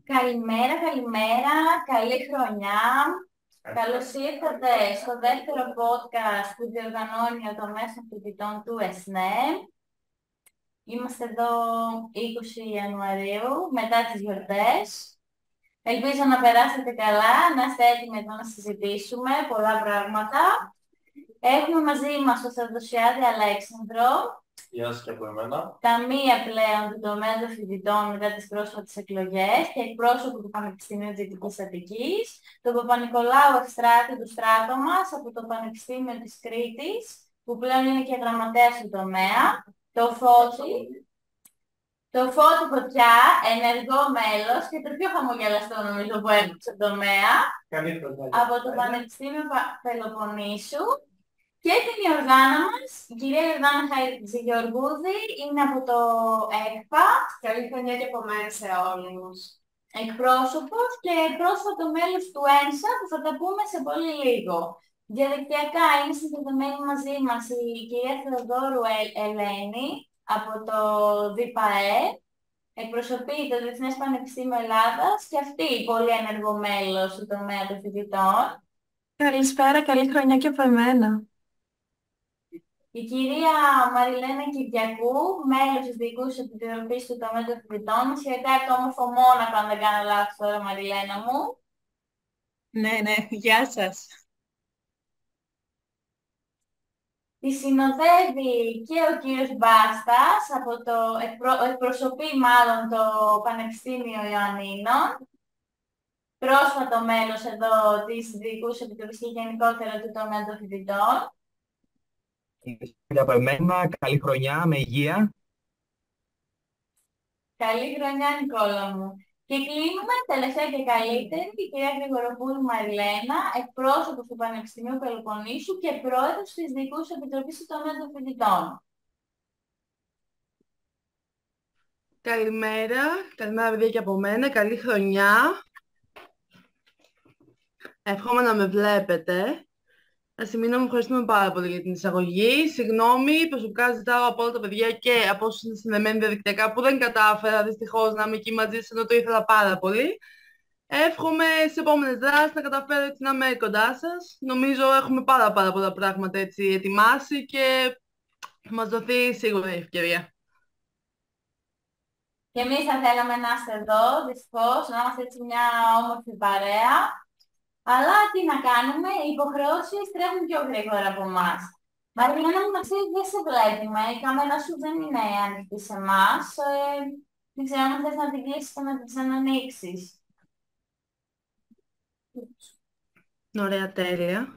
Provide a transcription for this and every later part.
Καλημέρα, καλημέρα, καλή χρονιά. Καλώς ήρθατε στο δεύτερο podcast που διοργανώνει ο τομέας των φοιτητών του ΕΣΝΕ. Είμαστε εδώ 20 Ιανουαρίου, μετά τις γιορτές. Ελπίζω να περάσετε καλά, να είστε έτοιμοι εδώ να συζητήσουμε πολλά πράγματα. Έχουμε μαζί μας τον Σαρδοσιάδη Αλέξανδρο. Γεια σας και από εμένα. Ταμεία πλέον του τομέα των φοιτητών μετά τις πρόσφατες εκλογές και εκπρόσωπο του Πανεπιστημίου Δυτικής Αττικής, τον Παπα-Νικολάου Ευστράτη του στράτο μας από το Πανεπιστήμιο της Κρήτης, που πλέον είναι και γραμματέας του τομέα, το Φώτη Φωτιά, ενεργό μέλος και το πιο χαμογελαστό νομίζω που έχω στον τομέα, από το Πανεπιστήμιο Πελοποννήσου. Και την Ιορδάνα μας, η κυρία Ιορδάνα Χατζηγεωργούδη, είναι από το ΕΚΠΑ. Καλή χρονιά και από μένα σε όλους. Εκπρόσωπος και πρόσφατο μέλος του ΕΝΣΑ, που θα τα πούμε σε πολύ λίγο. Διαδικτυακά είναι συνδεδεμένη μαζί μας η κυρία Θεοδόρου Ελένη από το ΔΠΑΕ. Εκπροσωπεί το Διεθνές Πανεπιστήμιο Ελλάδας και αυτή πολύ ενεργό μέλος του τομέα των φοιτητών. Καλησπέρα, καλή χρονιά και από εμένα. Η κυρία Μαριλένα Κυριακού, μέλος της Διοικούσης Επιτροπής του τομέα των φοιτητών. Σχετικά το όμορφο Μόνακο, αν δεν κάνω λάθος τώρα, Μαριλένα μου. Ναι, γεια σας. Τη συνοδεύει και ο κύριος Μπάστας, από το εκπροσωπεί μάλλον το Πανεπιστήμιο Ιωαννίνων. Πρόσφατο μέλος εδώ της Διοικούσης Επιτροπής και γενικότερα του τομέα των φοιτητών. Και από εμένα, καλή χρονιά, με υγεία. Καλή χρονιά, Νικόλα μου. Και κλείνουμε, τελευταία και καλύτερη, η κυρία Γρηγοροπούλου Μαριλένα, εκπρόσωπος του Πανεπιστημίου Πελοποννήσου και πρόεδρος της Διοικούσης Επιτροπής του τομέα των φοιτητών. Καλημέρα παιδιά και από μένα, καλή χρονιά. Εύχομαι να με βλέπετε. Ασημίνα μου, ευχαριστούμε πάρα πολύ για την εισαγωγή. Συγγνώμη, προσωπικά ζητάω από όλα τα παιδιά και από όσους είναι συνδεμένοι διαδικτυακά που δεν κατάφερα δυστυχώς να είμαι εκεί μαζί σας, ενώ το ήθελα πάρα πολύ. Εύχομαι στις επόμενες δράσεις να καταφέρω έτσι να είμαι κοντά σας. Νομίζω έχουμε πάρα πολλά πράγματα έτσι ετοιμάσει και θα μας δοθεί σίγουρα η ευκαιρία. Και εμείς θα θέλαμε να είστε εδώ, δυστυχώς, να είμαστε έτσι μια όμορφη παρέα. Αλλά τι να κάνουμε, οι υποχρεώσεις τρέχουν πιο γρήγορα από εμάς. Μαριλένα μου, δεν σε βλέπουμε, η κάμερα σου δεν είναι ανοιχτή σε εμάς. Δεν ξέρω αν θες να την κλείσεις και να την ξανανοίξεις. Ωραία, τέλεια.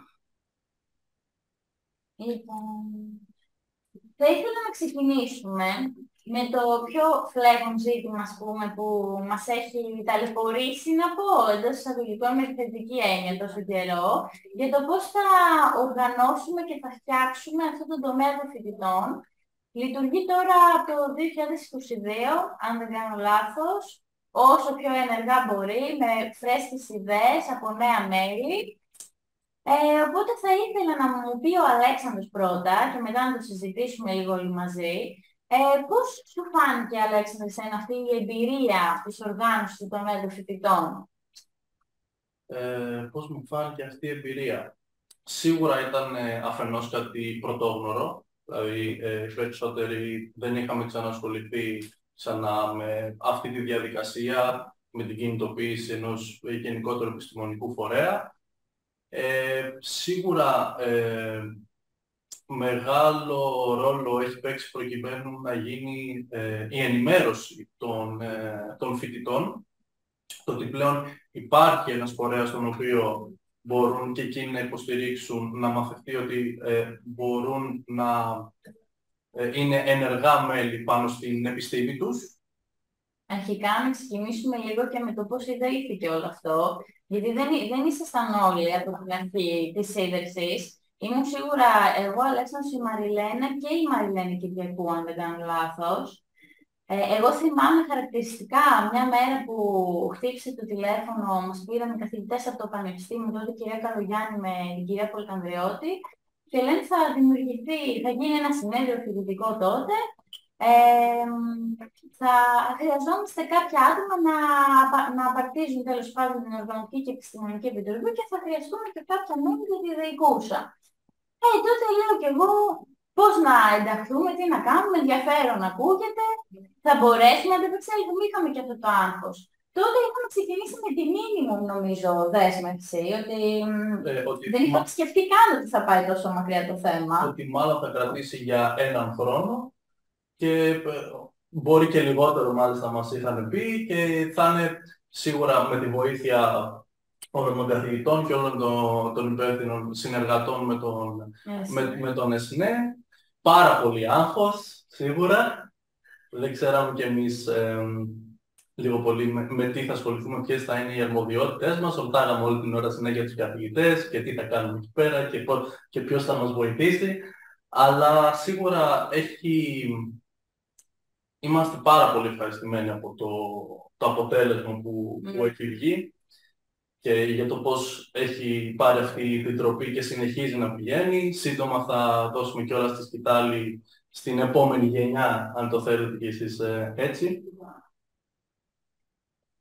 Λοιπόν, θα ήθελα να ξεκινήσουμε με το πιο φλέγον ζήτημα, ας πούμε, που μας έχει ταλαιπωρήσει, να πω, εντός εισαγωγικών με θετική έννοια τόσο καιρό, για το πώς θα οργανώσουμε και θα φτιάξουμε αυτό το τομέα των φοιτητών. Λειτουργεί τώρα από το 2022, αν δεν κάνω λάθος, όσο πιο ενεργά μπορεί, με φρέσκες ιδέες από νέα μέλη. Οπότε θα ήθελα να μου πει ο Αλέξανδρος πρώτα και μετά να το συζητήσουμε λίγο όλοι μαζί. Πώς σου φάνηκε, Αλέξανδρε, εσένα αυτή η εμπειρία της οργάνωσης του τομέα των φοιτητών? Πώς μου φάνηκε αυτή η εμπειρία? Σίγουρα ήταν αφενός κάτι πρωτόγνωρο, δηλαδή οι περισσότεροι δεν είχαμε ξανασχοληθεί ξανά με αυτή τη διαδικασία, με την κινητοποίηση ενός γενικότερου επιστημονικού φορέα. Σίγουρα μεγάλο ρόλο έχει παίξει προκειμένου να γίνει η ενημέρωση των φοιτητών, το ότι πλέον υπάρχει ένας φορέας στον οποίο μπορούν και εκείνοι να υποστηρίξουν, να μαθευτεί ότι μπορούν να είναι ενεργά μέλη πάνω στην επιστήμη τους. Αρχικά να ξεκινήσουμε λίγο και με το πώς ιδρύθηκε όλο αυτό, γιατί δεν ήσασταν όλοι από την αρχή της ίδρυσης. Ήμουν σίγουρα εγώ, Αλέξανδρος, η Μαριλένα και η Μαριλένα Κυριακού, αν δεν κάνω λάθος. Εγώ θυμάμαι χαρακτηριστικά μια μέρα που χτύπησε το τηλέφωνο, μας πήραν οι καθηγητές από το Πανεπιστήμιο, τότε η κυρία Καλογιάννη με την κυρία Πολυκανδριώτη, και λένε θα γίνει ένα συνέδριο φοιτητικό τότε Ε, θα χρειαζόμαστε κάποια άτομα να απαρτίζουν τέλος πάντων την Οργανωτική και Επιστημονική Επιτροπή και θα χρειαστούμε και κάποια μέλη για τη διοικούσα. Τότε λέω κι εγώ πώς να ενταχθούμε, τι να κάνουμε, ενδιαφέρον ακούγεται, θα μπορέσουμε να ανταπεξέλθουμε, είχαμε και αυτό το άγχος. Τότε είχαμε ξεκινήσει με τη minimum, νομίζω, δέσμευση, ότι δεν είχαμε σκεφτεί καν ότι θα πάει τόσο μακριά το θέμα. Ότι μάλλον θα κρατήσει για έναν χρόνο και μπορεί και λιγότερο μάλιστα μας είχαν πει και θα είναι σίγουρα με τη βοήθεια όλων των καθηγητών και όλων των υπεύθυνων συνεργατών με τον ΕΣΝΕ. Πάρα πολύ άγχος, σίγουρα. Δεν ξέραμε κι εμείς λίγο πολύ με τι θα ασχοληθούμε, ποιες θα είναι οι αρμοδιότητες μας. Ρωτάγαμε όλη την ώρα συνέχεια τους καθηγητές και τι θα κάνουμε εκεί πέρα και ποιος θα μας βοηθήσει. Αλλά σίγουρα είμαστε πάρα πολύ ευχαριστημένοι από το αποτέλεσμα που έχει βγει και για το πώς έχει πάρει αυτή η επιτροπή και συνεχίζει να πηγαίνει. Σύντομα θα δώσουμε κιόλας τη σκητάλη στην επόμενη γενιά, αν το θέλετε κι εσείς έτσι.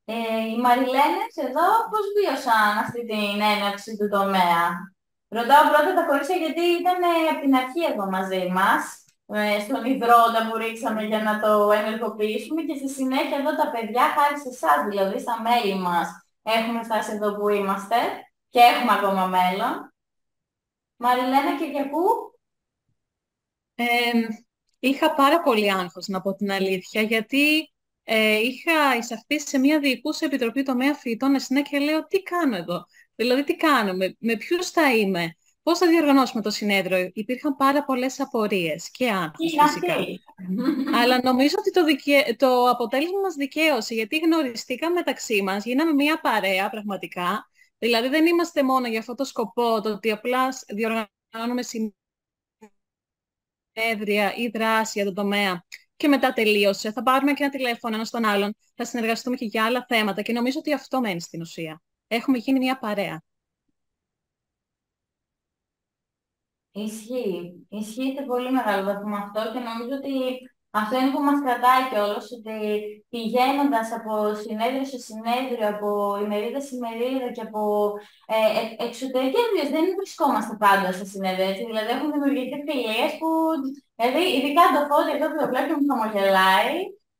Οι Μαριλένες εδώ πώς βίωσαν αυτή την έναρξη του τομέα? Ρωτάω πρώτα τα κορίτσια γιατί ήταν από την αρχή εδώ μαζί μας, στον υδρόντα που ρίξαμε για να το ενεργοποιήσουμε και στη συνέχεια εδώ τα παιδιά, χάρη σε εσάς δηλαδή, στα μέλη μας, έχουμε φτάσει εδώ που είμαστε και έχουμε ακόμα μέλλον. Μαριλένα Κυριακού. Είχα πάρα πολύ άγχος, να πω την αλήθεια, γιατί είχα εισαχθεί σε μια διοικούσα επιτροπή τομέα φοιτητών ΕΣΝΕ και λέω τι κάνω εδώ, δηλαδή τι κάνω, με ποιους θα είμαι, πώς θα διοργανώσουμε το συνέδριο. Υπήρχαν πάρα πολλές απορίες και άγχος φυσικά. Αλλά νομίζω ότι το αποτέλεσμα μας δικαίωσε, γιατί γνωριστήκαμε μεταξύ μας, γίναμε μια παρέα πραγματικά, δηλαδή δεν είμαστε μόνο για αυτό το σκοπό, το ότι απλά διοργανώνουμε συνέδρια ή δράση για τον τομέα και μετά τελείωσε. Θα πάρουμε και ένα τηλέφωνο ένας στον άλλον, θα συνεργαστούμε και για άλλα θέματα και νομίζω ότι αυτό μένει στην ουσία. Έχουμε γίνει μια παρέα. Ισχύει. Ισχύει σε πολύ μεγάλο βαθμό αυτό και νομίζω ότι αυτό είναι που μας κρατάει κιόλας, ότι πηγαίνοντας από συνέδριο σε συνέδριο, από ημερίδα σε ημερίδα και από εξωτερικές δουλειές, δεν βρισκόμαστε πάντα στα συνέδρια, έτσι. Δηλαδή έχουν δημιουργηθεί φιλίες που, δηλαδή ειδικά το Φώτη εδώ που το βλέπω μου χαμογελάει,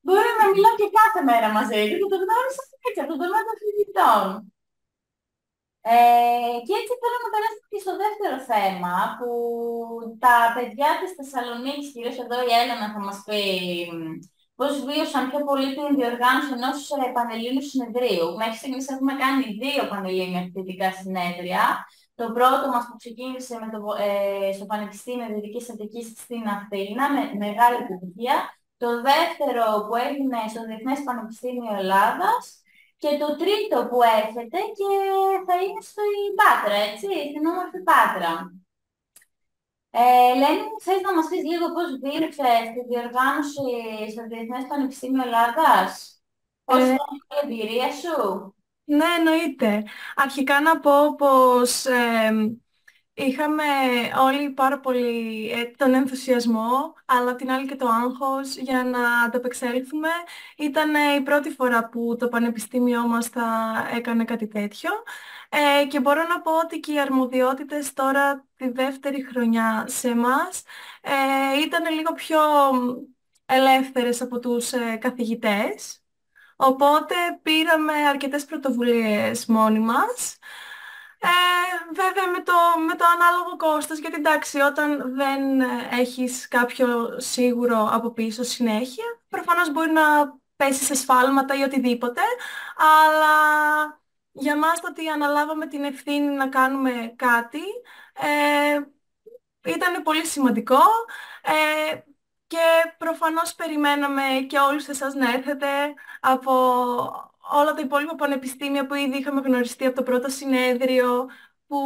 μπορώ να μιλάω και κάθε μέρα μαζί του και το γνώρισα έτσι, από τον τομέα των φοιτητών. Και έτσι θέλω να περάσουμε και στο δεύτερο θέμα, που τα παιδιά της Θεσσαλονίκης, κυρίως εδώ η Έλενα θα μας πει πώς βίωσαν πιο πολύ την διοργάνωση ενός πανελλήνιου συνεδρίου. Μέχρι στιγμής έχουμε κάνει 2 πανελλήνια φοιτητικά συνέδρια. Το πρώτο μας που ξεκίνησε στο Πανεπιστήμιο Δυτικής Αττικής στην Αθήνα, με μεγάλη επιτυχία. Το δεύτερο που έγινε στο Διεθνές Πανεπιστήμιο Ελλάδας. Και το τρίτο που έρχεται και θα είναι στην Πάτρα, έτσι, στην όμορφη Πάτρα. Ελένη, θες να μας πεις λίγο πώς βίωσες τη διοργάνωση στο Διεθνές Πανεπιστήμιο Ελλάδας? Πώς ήταν η εμπειρία σου? Ναι, εννοείται. Αρχικά να πω πως είχαμε όλοι πάρα πολύ τον ενθουσιασμό, αλλά απ' την άλλη και το άγχος για να ανταπεξέλθουμε. Ήταν η πρώτη φορά που το πανεπιστήμιό μας θα έκανε κάτι τέτοιο. Και μπορώ να πω ότι και οι αρμοδιότητες τώρα τη δεύτερη χρονιά σε εμάς ήταν λίγο πιο ελεύθερες από τους καθηγητές. Οπότε πήραμε αρκετές πρωτοβουλίες μόνοι μας. Βέβαια με το ανάλογο κόστος, γιατί εντάξει, όταν δεν έχεις κάποιο σίγουρο από πίσω συνέχεια, προφανώς μπορεί να πέσει σε σφάλματα ή οτιδήποτε, αλλά για μας το ότι αναλάβαμε την ευθύνη να κάνουμε κάτι ήταν πολύ σημαντικό και προφανώς περιμέναμε και όλους εσάς να έρθετε από όλα τα υπόλοιπα πανεπιστήμια που ήδη είχαμε γνωριστεί από το πρώτο συνέδριο, που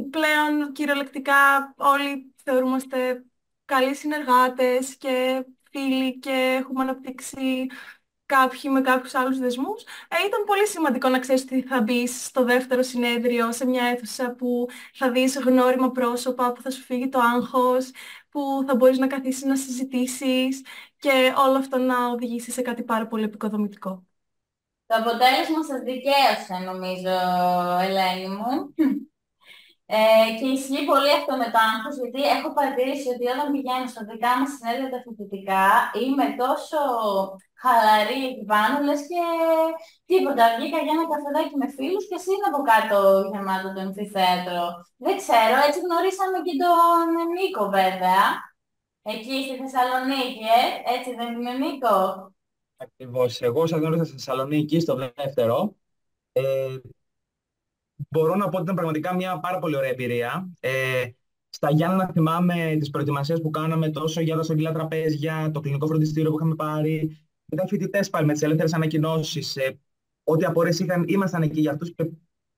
πλέον κυριολεκτικά όλοι θεωρούμαστε καλοί συνεργάτες και φίλοι και έχουμε αναπτύξει κάποιοι με κάποιους άλλους δεσμούς. Ήταν πολύ σημαντικό να ξέρεις ότι θα μπεις στο δεύτερο συνέδριο σε μια αίθουσα που θα δεις γνώριμα πρόσωπα, που θα σου φύγει το άγχος, που θα μπορείς να καθίσεις να συζητήσεις και όλο αυτό να οδηγήσει σε κάτι πάρα πολύ επικοδομητικό. Το αποτέλεσμα σας δικαίωσε, νομίζω, Ελένη μου. Και ισχύει πολύ αυτό με το άγχος, γιατί έχω παρατηρήσει ότι όταν πηγαίνω στα δικά μας συνέδρια τα φοιτητικά, είμαι τόσο χαλαρή εκεί πάνω, λες και τίποτα. Βγήκα για ένα καφεδάκι με φίλους και εσύ είναι από κάτω γεμάτο το αμφιθέατρο. Δεν ξέρω, έτσι γνωρίσαμε και τον Νίκο βέβαια. Εκεί στη Θεσσαλονίκη, έτσι δεν είναι Νίκο? Ακριβώς. Εγώ σας γνώρισα στη Θεσσαλονίκη στο δεύτερο. Ε, Μπορώ να πω ότι ήταν πραγματικά μια πάρα πολύ ωραία εμπειρία. Στα Γιάννενα θυμάμαι τις προετοιμασίες που κάναμε τόσο για τα στρογγυλά τραπέζια, το κλινικό φροντιστήριο που είχαμε πάρει, μετά φοιτητές πάλι με τις ελεύθερες ανακοινώσεις. Ό,τι απορίες είχαν, ήμασταν εκεί για αυτούς και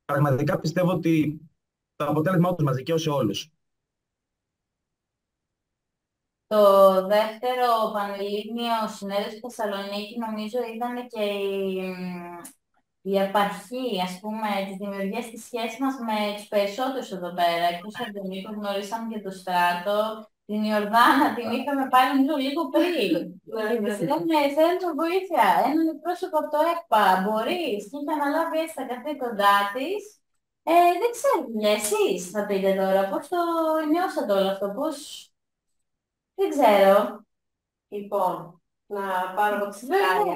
πραγματικά πιστεύω ότι το αποτέλεσμα τους μας δικαίωσε όλους. Το δεύτερο πανελλήνιο συνέδριο στη Θεσσαλονίκη νομίζω ήταν και η απαρχή, ας πούμε, της δημιουργίας της σχέσης μας με τους περισσότερους εδώ πέρα. Εκτός από τον Νίκο γνωρίσαμε και το Στράτο, την Ιορδάνα την είχαμε πάρει νομίζω λίγο πριν. Θέλουμε βοήθεια, έναν πρόσωπο από το ΕΚΠΑ, μπορείς, και είχε αναλάβει έτσι τα καθήκοντά της. Δεν ξέρω, εσείς θα πείτε τώρα, πώς το νιώσατε όλο αυτό, πώς... Δεν ξέρω. Λοιπόν, να πάρω από τη Σκάλια.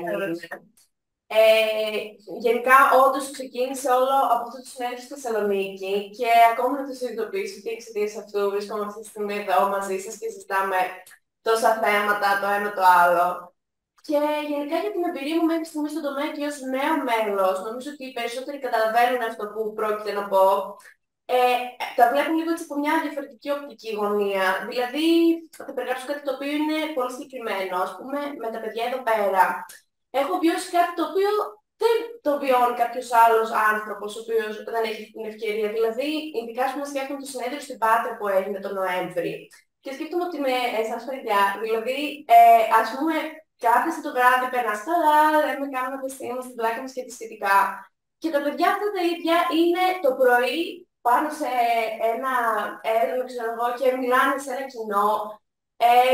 Γενικά, όντως ξεκίνησε όλο από αυτό το συνέδριο στη Θεσσαλονίκη και ακόμα να το συνειδητοποιήσω ότι εξαιτίας αυτού βρίσκομαι αυτή τη στιγμή εδώ μαζί σας και συζητάμε τόσα θέματα, το ένα το άλλο. Και γενικά για την εμπειρία μου μέχρι στιγμή στον τομέα και ως νέο μέλος, νομίζω ότι οι περισσότεροι καταλαβαίνουν αυτό που πρόκειται να πω. Τα βλέπουν λίγο έτσι από μια διαφορετική οπτική γωνία. Δηλαδή, θα περιγράψω κάτι το οποίο είναι πολύ συγκεκριμένο. Ας πούμε, με τα παιδιά εδώ πέρα, έχω βιώσει κάτι το οποίο δεν το βιώνει κάποιος άλλος άνθρωπος, ο οποίος δεν έχει την ευκαιρία. Δηλαδή, ειδικά ας πούμε, σκέφτομαι το συνέδριο στην Πάτρα που έγινε τον Νοέμβρη. Και σκέφτομαι ότι με εσάς παιδιά, δηλαδή, ας πούμε, κάθεσε το βράδυ, περνάς καλά, λέμε, κάνουμε τα στήματα στην πλάκα μας και τη σχετικά. Και τα παιδιά αυτά τα ίδια είναι το πρωί πάνω σε ένα έργο, ξέρω εγώ, και μιλάνε σε ένα κοινό.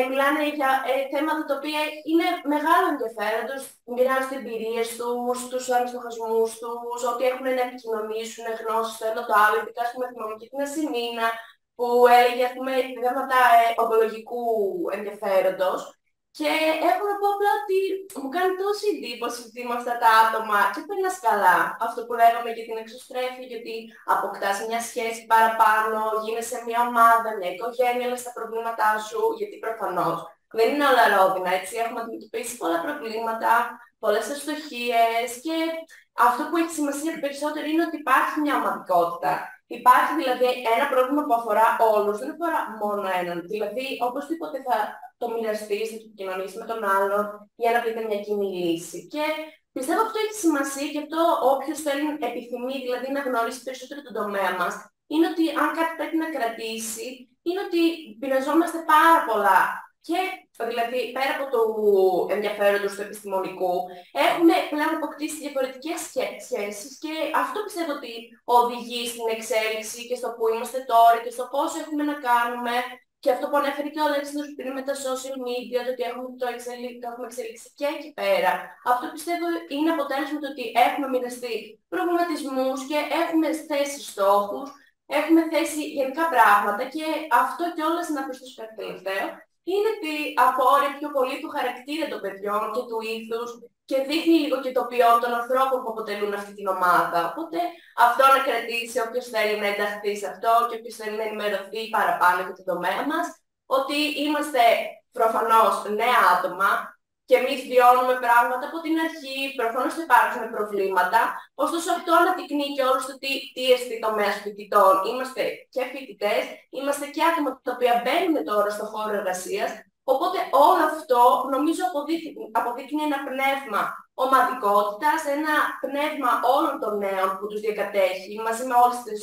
Μιλάνε για θέματα τα οποία είναι μεγάλο ενδιαφέροντος, μοιράζονται εμπειρίες τους, τους αναστοχασμούς τους, ότι έχουν να επικοινωνήσουν γνώσεις το ένα το άλλο. Ειδικά, ας πούμε, θυμάμαι και την Ασημίνα που έλεγε, ας πούμε, θέματα ογκολογικού ενδιαφέροντος. Και έχω να πω απλά ότι μου κάνει τόση εντύπωση ότι με αυτά τα άτομα και περνάς καλά. Αυτό που λέγαμε για την εξωστρέφεια, γιατί αποκτάς μια σχέση παραπάνω, γίνεσαι μια ομάδα, μια οικογένεια, λες τα προβλήματά σου, γιατί προφανώς δεν είναι όλα ρόδινα, έτσι. Έχουμε αντιμετωπίσει πολλά προβλήματα, πολλές αστοχίες και αυτό που έχει σημασία περισσότερο είναι ότι υπάρχει μια ομαδικότητα. Υπάρχει δηλαδή ένα πρόβλημα που αφορά όλους, δεν αφορά μόνο έναν. Δηλαδή, οπωσδήποτε θα το μοιραστείς, θα το επικοινωνήσεις με τον άλλον για να βρείτε μια κοινή λύση. Και πιστεύω αυτό έχει σημασία και αυτό όποιος θέλει, επιθυμεί δηλαδή να γνωρίσει περισσότερο τον τομέα μας, είναι ότι αν κάτι πρέπει να κρατήσει, είναι ότι πειραζόμαστε πάρα πολλά. Και δηλαδή πέρα από το ενδιαφέροντος του επιστημονικού, έχουμε πλέον αποκτήσει διαφορετικές σχέσεις και αυτό πιστεύω ότι οδηγεί στην εξέλιξη και στο που είμαστε τώρα και στο πώς έχουμε να κάνουμε. Και αυτό που ανέφερε και ο Αλέξανδρος πριν με τα social media, το ότι το έχουμε εξελίξει και εκεί πέρα. Αυτό πιστεύω είναι αποτέλεσμα του ότι έχουμε μοιραστεί προβληματισμούς και έχουμε θέσει στόχους, έχουμε θέσει γενικά πράγματα και αυτό κιόλας να προσθέσω κάτι τελευταίο. Είναι ότι απόρρει πιο πολύ του χαρακτήρα των παιδιών και του ήθους και δείχνει λίγο και το ποιόν των ανθρώπων που αποτελούν αυτή την ομάδα. Οπότε αυτό να κρατήσει όποιος θέλει να ενταχθεί σε αυτό και όποιος θέλει να ενημερωθεί παραπάνω για το τομέα μας, ότι είμαστε προφανώς νέα άτομα και εμείς βιώνουμε πράγματα από την αρχή, προφανώς θα υπάρχουν προβλήματα, ωστόσο αυτό αναδεικνύει και όλους το τι εστί τομέας φοιτητών. Είμαστε και φοιτητές, είμαστε και άτομα τα οποία μπαίνουν τώρα στο χώρο εργασίας, οπότε όλο αυτό νομίζω αποδείχνει ένα πνεύμα ομαδικότητας, ένα πνεύμα όλων των νέων που τους διακατέχει, μαζί με όλες τις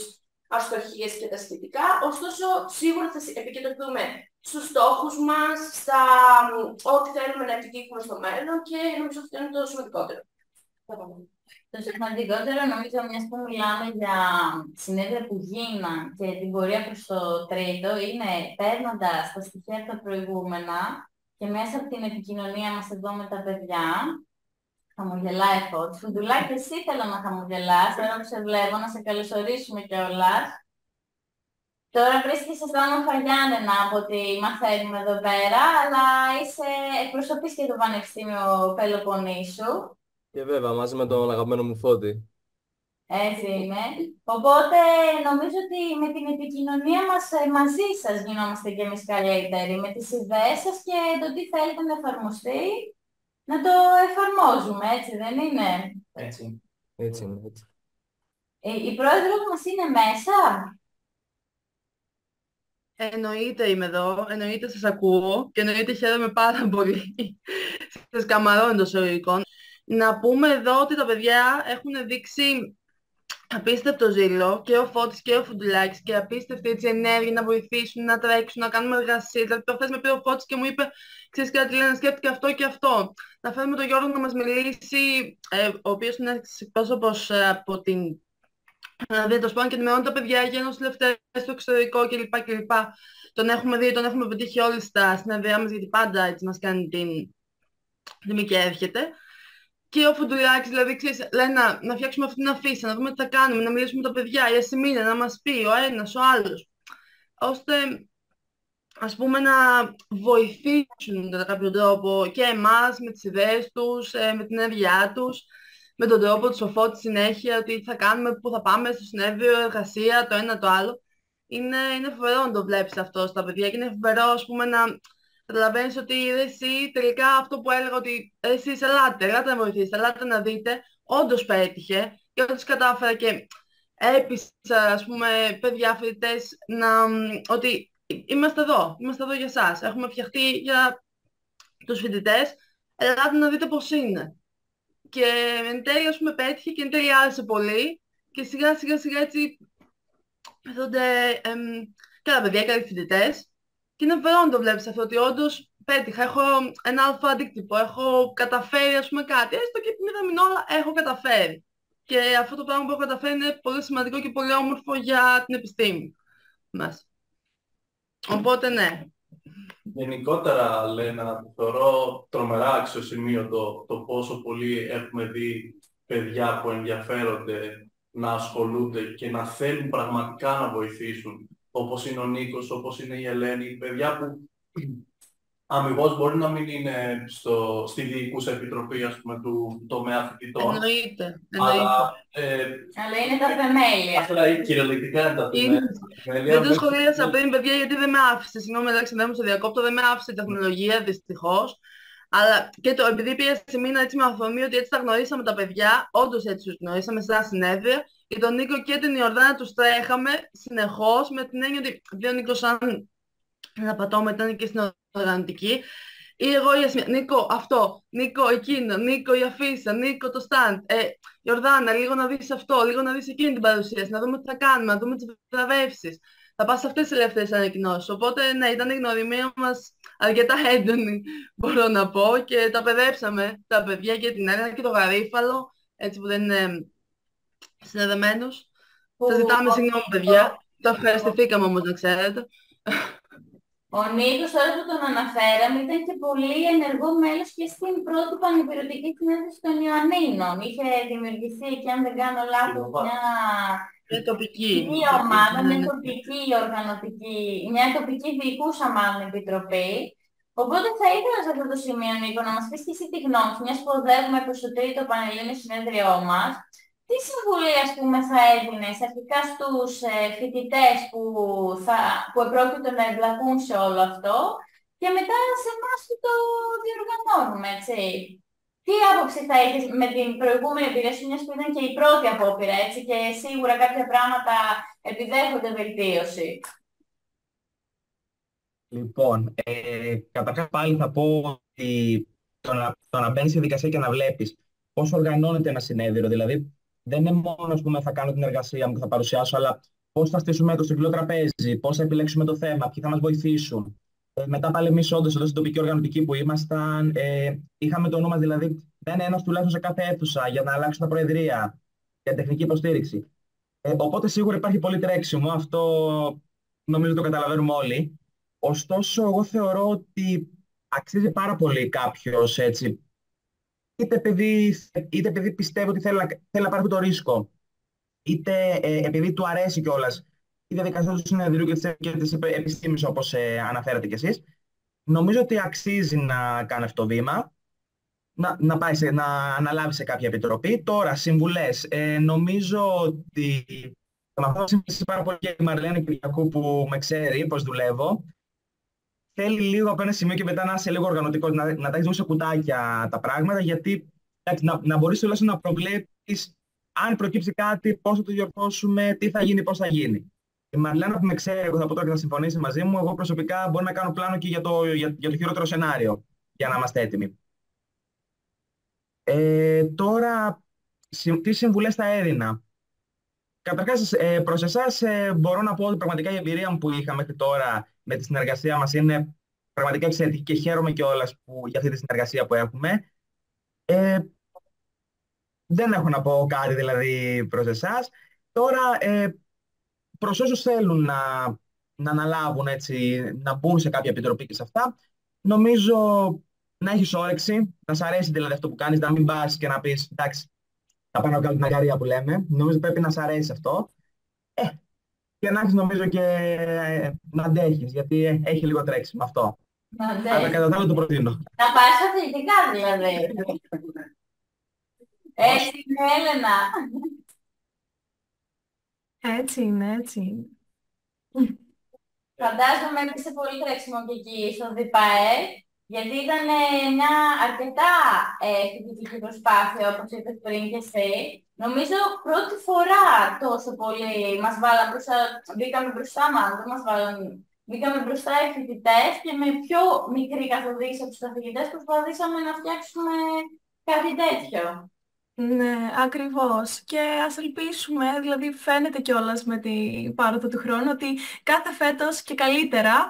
αστοχίες και τα σχετικά, ωστόσο σίγουρα θα επικεντρωθούμε στους στόχους μας, στα ό,τι θέλουμε να επιτύχουμε στο μέλλον και νομίζω αυτό είναι το σημαντικότερο. Το σημαντικότερο νομίζω, μιας που μιλάμε για συνέδρια που γίναν και την πορεία προς το τρίτο, είναι παίρνοντας τα στοιχεία από τα προηγούμενα και μέσα από την επικοινωνία μας εδώ με τα παιδιά. Χαμογελάει Φώτης. Φουντουλάκη, εσύ θέλω να χαμογελάς, τώρα που σε βλέπω, να σε καλωσορίσουμε κιόλας. Τώρα βρίσκεσαι στα όμορφα Γιάννενα από ό,τι μαθαίνουμε εδώ πέρα, αλλά εκπροσωπείς και το Πανεπιστήμιο Πελοποννήσου. Και βέβαια, μαζί με τον αγαπημένο μου Φώτη. Έτσι είναι. Οπότε νομίζω ότι με την επικοινωνία μας μαζί σας γινόμαστε κι εμείς καλύτεροι, με τις ιδέες σας και το τι θέλετε να εφαρμοστεί, να το εφαρμόζουμε, έτσι δεν είναι? Έτσι. Έτσι είναι, έτσι. Η πρόεδρος μας είναι μέσα. Εννοείται είμαι εδώ, εννοείται σας ακούω και εννοείται χαίρομαι πάρα πολύ. Σας καμαρώνω των εισαγωγικών. Να πούμε εδώ ότι τα παιδιά έχουν δείξει απίστευτο ζήλο, και ο Φώτης και ο Φουντουλάκης, και απίστευτη έτσι ενέργεια να βοηθήσουν, να τρέξουν, να κάνουμε εργασία. Δηλαδή προχθές με πήρε ο Φώτης και μου είπε, ξέρεις κάτι Λένα, σκέφτηκα αυτό και αυτό. Να φέρουμε τον Γιώργο να μας μιλήσει, ο οποίος είναι εκπρόσωπος από την Διατοσπών και ενημερώνει τα παιδιά για νοσηλευτές στο εξωτερικό κλπ. Τον έχουμε δει, τον έχουμε πετύχει όλοι στα συνεδριά μας, γιατί πάντα έτσι μας κάνει την τιμή και έρχεται. Και ο Φουντουλάκης, δηλαδή, ξέρεις, Λένα, να φτιάξουμε αυτή την αφίσα, να δούμε τι θα κάνουμε, να μιλήσουμε με τα παιδιά, η Ασημίνα, να μας πει ο ένας, ο άλλος, ώστε, ας πούμε, να βοηθήσουν κατά κάποιο τρόπο και εμάς με τις ιδέες τους, με την ενέργειά τους, με τον τρόπο του σοφό τη συνέχεια, τι θα κάνουμε, πού θα πάμε στο συνέδριο, εργασία, το ένα το άλλο. Είναι φοβερό να το βλέπεις αυτό στα παιδιά και είναι φοβερό, ας πούμε, να καταλαβαίνεις ότι εσύ τελικά αυτό που έλεγα, ότι εσείς ελάτε να βοηθήσετε, ελάτε να δείτε, όντως πέτυχε και όντως κατάφερα και έπεισα, ας πούμε, παιδιά φοιτητές ότι είμαστε εδώ για σας. Έχουμε φτιαχτεί για τους φοιτητές, ελάτε να δείτε πώς είναι. Και εν τέλει, ας πούμε, πέτυχε και εν τέλει άρεσε πολύ και σιγά σιγά έτσι πέθονται και τα παιδιά και οι φοιτητές και είναι φοβερό να το βλέπεις αυτό, ότι όντως πέτυχα, έχω ένα αλφα αντίκτυπο, έχω καταφέρει, ας πούμε, κάτι, έστω και μηδαμινό, όλα έχω καταφέρει. Και αυτό το πράγμα που έχω καταφέρει είναι πολύ σημαντικό και πολύ όμορφο για την επιστήμη μας. Οπότε ναι. Γενικότερα, Λένα, θεωρώ τρομερά αξιοσημείωτο το πόσο πολύ έχουμε δει παιδιά που ενδιαφέρονται να ασχολούνται και να θέλουν πραγματικά να βοηθήσουν, όπως είναι ο Νίκος, όπως είναι η Ελένη, παιδιά που αμιγώς μπορεί να μην είναι στη διοικούσα επιτροπή, ας πούμε, του τομέα φοιτητών. Εννοείται. Αλλά είναι τα θεμέλια. Αλλά κυριολεκτικά είναι τα θεμέλια. Δεν το σχολίασα πριν, παιδιά, γιατί δεν με άφησε. Συγγνώμη, εντάξει, δεν μου σε διακόπτω, δεν με άφησε η τεχνολογία, δυστυχώς. Αλλά και επειδή πήγα σε μήνα έτσι με αφορμή ότι έτσι τα γνωρίσαμε τα παιδιά, όντως έτσι τους γνωρίσαμε στα συνέδρια, και τον Νίκο και την Ιορδάνα τους τρέχαμε συνεχώς, με την έννοια ότι ο Νίκος, σαν να πατώμε, ήταν και στην οργανωτική. Ή εγώ η Ασημία, Νίκο αυτό, Νίκο εκείνο, Νίκο η αφίσα, Νίκο το stand, Ιορδάνα, λίγο να δεις αυτό, λίγο να δεις εκείνη την παρουσίαση, να δούμε τι θα κάνουμε, να δούμε τις βραβεύσεις. Θα πας σε αυτές τις ελεύθερες ανακοινώσεις. Οπότε ναι, ήταν η γνωριμία μας αρκετά έντονη, μπορώ να πω, και τα παιδέψαμε τα παιδιά και την Έλενα και το Γαρίφαλο, έτσι που δεν είναι συνδεδεμένους. Σας ζητάμε συγγνώμη, παιδιά, το ευχαριστηθήκαμε όμως, να ξέρετε. Ο Νίκος, τώρα που τον αναφέραμε, ήταν και πολύ ενεργό μέλος και στην πρώτη πανεπιστημιακή συνέντευξη των Ιωαννίνων. Είχε δημιουργηθεί, και αν δεν κάνω λάθος, μια τοπική ομάδα, μια τοπική οργανωτική, μια τοπική διοικούσα μάλλον επιτροπή. Οπότε θα ήθελα σε αυτό το σημείο, Νίκο, να μας πεις και εσύ τη γνώμη σου, μιας που οδεύουμε προς το τρίτο πανελλήνιο συνέδριό μας. Τι συμβουλή, ας πούμε, θα έδινες αρχικά στους φοιτητές που επρόκειτο να εμπλακούν σε όλο αυτό και μετά σε εμάς που το διοργανώνουμε, έτσι. Τι άποψη θα έχεις με την προηγούμενη εμπειρία σου, μιας που ήταν και η πρώτη απόπειρα, έτσι, και σίγουρα κάποια πράγματα επιδέχονται βελτίωση. Λοιπόν, καταρχάς πάλι θα πω ότι το να μπαίνεις στη δικασία και να βλέπεις πώς οργανώνεται ένα συνέδριο, δηλαδή δεν είναι μόνο, ας πούμε, θα κάνω την εργασία μου και θα παρουσιάσω, αλλά πώς θα στήσουμε το στρικλό τραπέζι, πώς θα επιλέξουμε το θέμα, ποιοι θα μας βοηθήσουν. Μετά πάλι εμείς όντως εδώ στην τοπική οργανωτική που ήμασταν, είχαμε το όνομα δηλαδή, δεν είναι ένας τουλάχιστον σε κάθε αίθουσα για να αλλάξουν τα προεδρία, για τεχνική υποστήριξη. Οπότε σίγουρα υπάρχει πολύ τρέξιμο, αυτό νομίζω το καταλαβαίνουμε όλοι. Ωστόσο, εγώ θεωρώ ότι αξίζει πάρα πολύ κάποιος έτσι, είτε επειδή πιστεύει ότι θέλει να πάρει αυτό το ρίσκο, είτε επειδή του αρέσει κιόλας η διαδικασία του συνεδρίου και της επιστήμης, όπως αναφέρατε κι εσείς. Νομίζω ότι αξίζει να κάνει αυτό το βήμα, να πάει να αναλάβει σε κάποια επιτροπή. Τώρα, συμβουλές. Νομίζω ότι με αυτό θα συμφωνήσει πάρα πολύ και η Μαριλένα Κυριακού που με ξέρει πώς δουλεύω. Θέλει λίγο από ένα σημείο και μετά να είσαι λίγο οργανωτικό, να τα έχεις δώσει σε κουτάκια τα πράγματα, γιατί να μπορείς τουλάχιστον να προβλέπεις αν προκύψει κάτι, πώς θα το διορθώσουμε, τι θα γίνει, πώς θα γίνει. Η Μαριλένα που με ξέρει, εγώ θα πω τώρα και θα συμφωνήσει μαζί μου, εγώ προσωπικά μπορώ να κάνω πλάνο και για το χειρότερο σενάριο, για να είμαστε έτοιμοι. Τώρα, τι συμβουλές θα έδινα. Καταρχάς, προς εσάς μπορώ να πω ότι πραγματικά η εμπειρία μου που είχα μέχρι τώρα με τη συνεργασία μας είναι πραγματικά εξαιρετική και χαίρομαι κιόλας για αυτή τη συνεργασία που έχουμε. Δεν έχω να πω κάτι δηλαδή προς εσάς. Τώρα, προς όσους θέλουν να αναλάβουν έτσι, να μπουν σε κάποια επιτροπή και σε αυτά, νομίζω να έχεις όρεξη, να σ' αρέσει δηλαδή αυτό που κάνεις, να μην πας και να πεις εντάξει, θα πάω να κάνω την αγκαρία που λέμε. Νομίζω πρέπει να σ' αρέσει αυτό. Και να έχεις νομίζω και να αντέχεις, γιατί έχει λίγο τρέξιμο αυτό. Αλλά κατά τα άλλα το προτείνω. Να πας αθλητικά δηλαδή. Έτσι είναι, Έλενα. Έτσι είναι, έτσι είναι. Φαντάζομαι έπαιξε πολύ τρέξιμο και εκεί στο ΔΠΑΕ, γιατί ήταν μια αρκετά φοιτητική προσπάθεια, όπως είπες πριν και εσύ. Νομίζω πρώτη φορά τόσο πολύ μας βάλαν μπροστά, μπήκαμε μπροστά μπήκαμε μπροστά οι φοιτητές και με πιο μικρή καθοδήγηση από τους καθηγητές προσπαθήσαμε να φτιάξουμε κάτι τέτοιο. Ναι, ακριβώς. Και ας ελπίσουμε, δηλαδή φαίνεται κιόλας με την πάροδο του χρόνου, ότι κάθε φέτος και καλύτερα,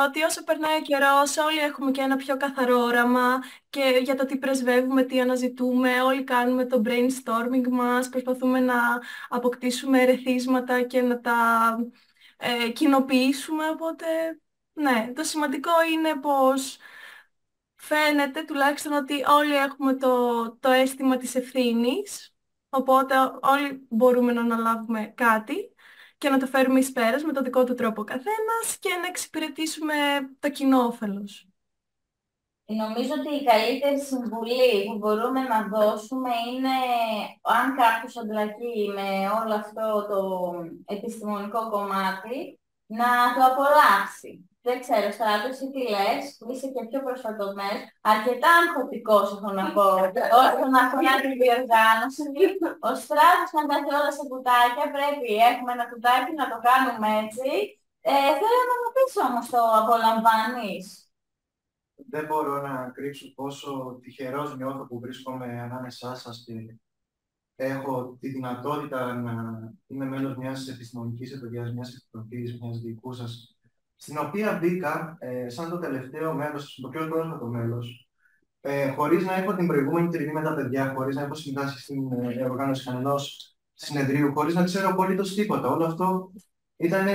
ότι όσο περνάει ο καιρός όλοι έχουμε και ένα πιο καθαρό όραμα και για το τι πρεσβεύουμε, τι αναζητούμε, όλοι κάνουμε το brainstorming μας, προσπαθούμε να αποκτήσουμε ερεθίσματα και να τα κοινοποιήσουμε, οπότε ναι, το σημαντικό είναι πως φαίνεται τουλάχιστον ότι όλοι έχουμε το αίσθημα της ευθύνης, οπότε όλοι μπορούμε να αναλάβουμε κάτι και να το φέρουμε εις πέρας με το δικό του τρόπο ο καθένας και να εξυπηρετήσουμε το κοινό όφελος. Νομίζω ότι η καλύτερη συμβουλή που μπορούμε να δώσουμε είναι αν κάποιος αντλακεί με όλο αυτό το επιστημονικό κομμάτι να το απολαύσει. Δεν ξέρω, Στράτο, εσύ τι λες, που είσαι και πιο προσφατωμένος, αρκετά αγχωτικός έχω να πω, όσον αφορά την διοργάνωση. Ο Στράτος να τα έχει όλα σε κουτάκια, πρέπει, έχουμε ένα κουτάκι να το κάνουμε έτσι. Θέλω να μου πεις όμως, το απολαμβάνεις? Δεν μπορώ να κρύψω πόσο τυχερός νιώθω που βρίσκομαι ανάμεσά σας και έχω τη δυνατότητα να είμαι μέλος μιας επιστημονικής εταιρείας, μιας επιτροπής, μιας δικού σας, στην οποία μπήκα σαν το τελευταίο μέλος, το πιο πρόσφατο μέλος, χωρίς να έχω την προηγούμενη τριβή με τα παιδιά, χωρίς να έχω συμμετάσχει στην οργάνωση κανενός συνεδρίου, χωρίς να ξέρω απολύτως τίποτα. Όλο αυτό ήταν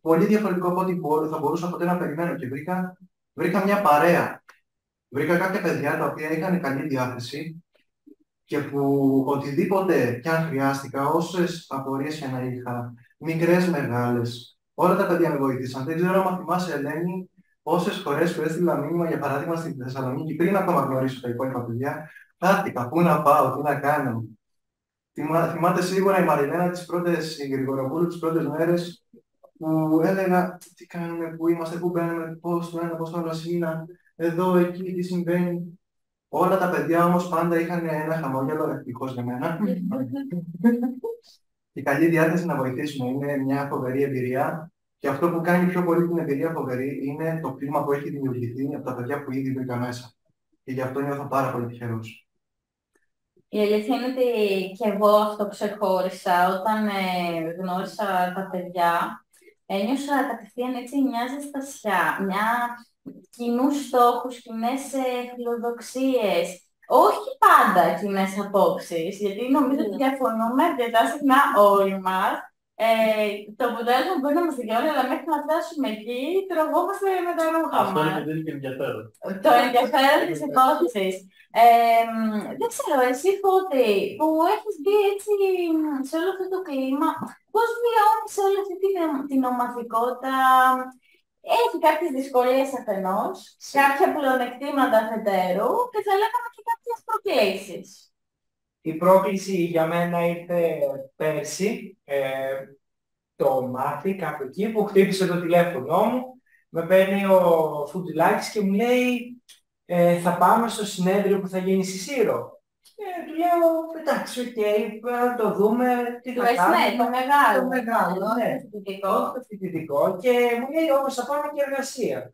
πολύ διαφορετικό από ό,τι θα μπορούσα ποτέ να περιμένω και βρήκα μια παρέα. Βρήκα κάποια παιδιά τα οποία είχαν καλή διάθεση και που οτιδήποτε κι αν χρειάστηκα, όσες απορίες και να είχα, μικρές, μεγάλες, όλα τα παιδιά με βοήθησαν. Δεν ξέρω αν θυμάσαι, Ελένη, πόσες φορές σου έστειλα μήνυμα, για παράδειγμα, στην Θεσσαλονίκη, πριν ακόμα γνωρίσω τα υπόλοιπα παιδιά, χάθηκα, πού να πάω, τι να κάνω. Θυμάται σίγουρα η Μαριλένα η Γρηγοροπούλου τις πρώτες μέρες, που έλεγα τι κάνουμε, πού είμαστε, πού μπαίνουμε, πώς το ένα, πώς το άλλο είναι, εδώ, εκεί, τι συμβαίνει. Όλα τα παιδιά όμως πάντα είχαν ένα χαμόγελο, ευτυχώς για μένα. Η καλή διάθεση να βοηθήσουμε είναι μια φοβερή εμπειρία και αυτό που κάνει πιο πολύ την εμπειρία φοβερή είναι το κλίμα που έχει δημιουργηθεί από τα παιδιά που ήδη βρήκα μέσα. Και γι' αυτό νιώθω πάρα πολύ τυχερός. Η αλήθεια είναι ότι και εγώ αυτό ξεχώρισα όταν γνώρισα τα παιδιά. ένιωσα κατευθείαν έτσι μια ζεστασιά, μια κοινούς στόχους, κοινές φιλοδοξίες. Όχι πάντα κοινές απόψεις, γιατί νομίζω ότι διαφωνούμε αρκετά συχνά όλοι μας. Το αποτέλεσμα μπορεί να μας δικαιώνει, αλλά μέχρι να φτάσουμε εκεί, τρογόμαστε με τα ρούχα Αυτό είναι μας. που δίνει και ενδιαφέρον. Το ενδιαφέρον της υπόθεσης. Δεν ξέρω, εσύ Φώτη, που έχεις μπει έτσι σε όλο αυτό το κλίμα, πώς βιώνεις όλη αυτή την ομαδικότητα? Έχει κάποιες δυσκολίες αφενός, κάποια πλεονεκτήματα αφετέρου και θα λέγαμε και κάποιες προκλήσεις. Η πρόκληση για μένα ήρθε πέρσι, το Μάρτι, κάπου εκεί, που χτύπησε το τηλέφωνο μου. Με παίρνει ο Φουντουλάκης και μου λέει θα πάμε στο συνέδριο που θα γίνει στη Σύρο. Του λέω, εντάξει, οκ, να το δούμε, τι θα κάνουμε. Το μεγάλο. Το μεγάλο, ναι. Το φοιτητικό. Και μου λέει, όμως θα πάμε και εργασία.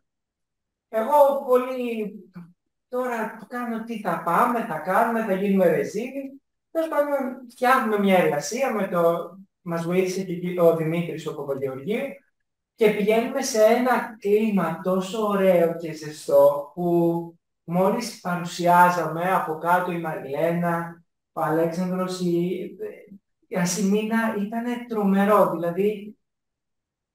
Εγώ πολύ, τώρα κάνω τι θα πάμε, θα κάνουμε, θα γίνουμε ρεζίλοι. Τέλος πάντων, φτιάχνουμε μια εργασία, μας βοήθησε και ο Δημήτρης ο Παπαγεωργίου και πηγαίνουμε σε ένα κλίμα τόσο ωραίο και ζεστό που μόλις παρουσιάζαμε από κάτω η Μαριλένα, ο Αλέξανδρος, η Ασημίνα, ήταν τρομερό, δηλαδή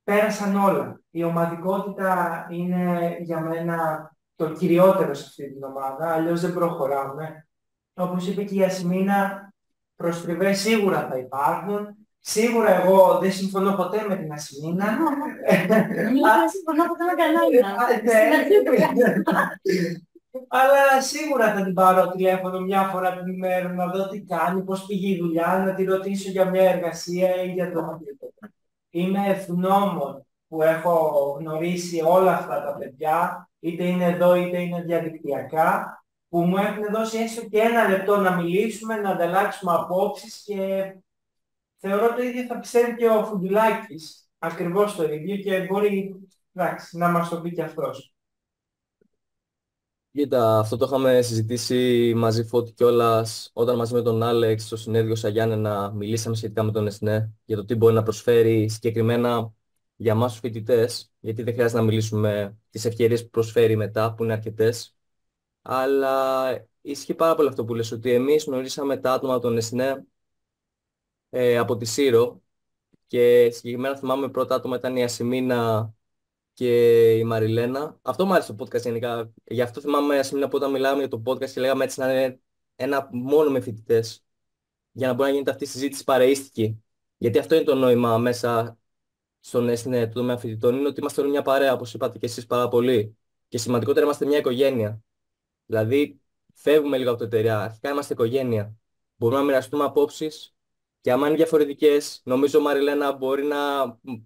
πέρασαν όλα. Η ομαδικότητα είναι για μένα το κυριότερο σε αυτή την ομάδα, αλλιώς δεν προχωράμε. Όπως είπε και η Ασημίνα, προστριβές σίγουρα θα υπάρχουν. Σίγουρα εγώ δεν συμφωνώ ποτέ με την Ασημίνα. Δεν συμφωνώ ποτέ με κανέναν. Αλλά σίγουρα θα την πάρω τηλέφωνο μια φορά την ημέρα να δω τι κάνει, πώς πήγε η δουλειά, να τη ρωτήσω για μια εργασία ή για το οτιδήποτε. Είμαι ευγνώμων που έχω γνωρίσει όλα αυτά τα παιδιά, είτε είναι εδώ είτε είναι διαδικτυακά, που μου έχουν δώσει έστω και ένα λεπτό να μιλήσουμε, να ανταλλάξουμε απόψεις και θεωρώ το ίδιο θα πιστεύει και ο Φουντουλάκης, ακριβώς το ίδιο και μπορεί να μας το πει και αυτός. Κοίτα, αυτό το είχαμε συζητήσει μαζί Φώτη κιόλας όταν μαζί με τον Άλεξ στο συνέδριο Σαγιάννενα μιλήσαμε σχετικά με τον ΕΣΝΕ για το τι μπορεί να προσφέρει συγκεκριμένα για εμάς τους φοιτητές, γιατί δεν χρειάζεται να μιλήσουμε τις ευκαιρίες που προσφέρει μετά, που είναι αρκετές. Αλλά ισχύει πάρα πολύ αυτό που λες, ότι εμείς γνωρίσαμε τα άτομα των ΕΣΝΕ από τη Σύρο και συγκεκριμένα θυμάμαι πρώτα άτομα ήταν η Ασημίνα και η Μαριλένα. Αυτό μου άρεσε το podcast γενικά. Γι' αυτό θυμάμαι, Ασημίνα, που όταν μιλάμε για το podcast και λέγαμε έτσι να είναι ένα μόνο με φοιτητές, για να μπορεί να γίνεται αυτή η συζήτηση παρεΐστικη. Γιατί αυτό είναι το νόημα μέσα στον ΕΣΝΕ, το τομέα φοιτητών, είναι ότι είμαστε όλοι μια παρέα, όπως είπατε και εσείς πάρα πολύ. Και σημαντικότερα είμαστε μια οικογένεια. Δηλαδή, φεύγουμε λίγο από το εταιρεία. Αρχικά είμαστε οικογένεια. Μπορούμε να μοιραστούμε απόψεις. Και άμα είναι διαφορετικές, νομίζω, Μαριλένα, μπορεί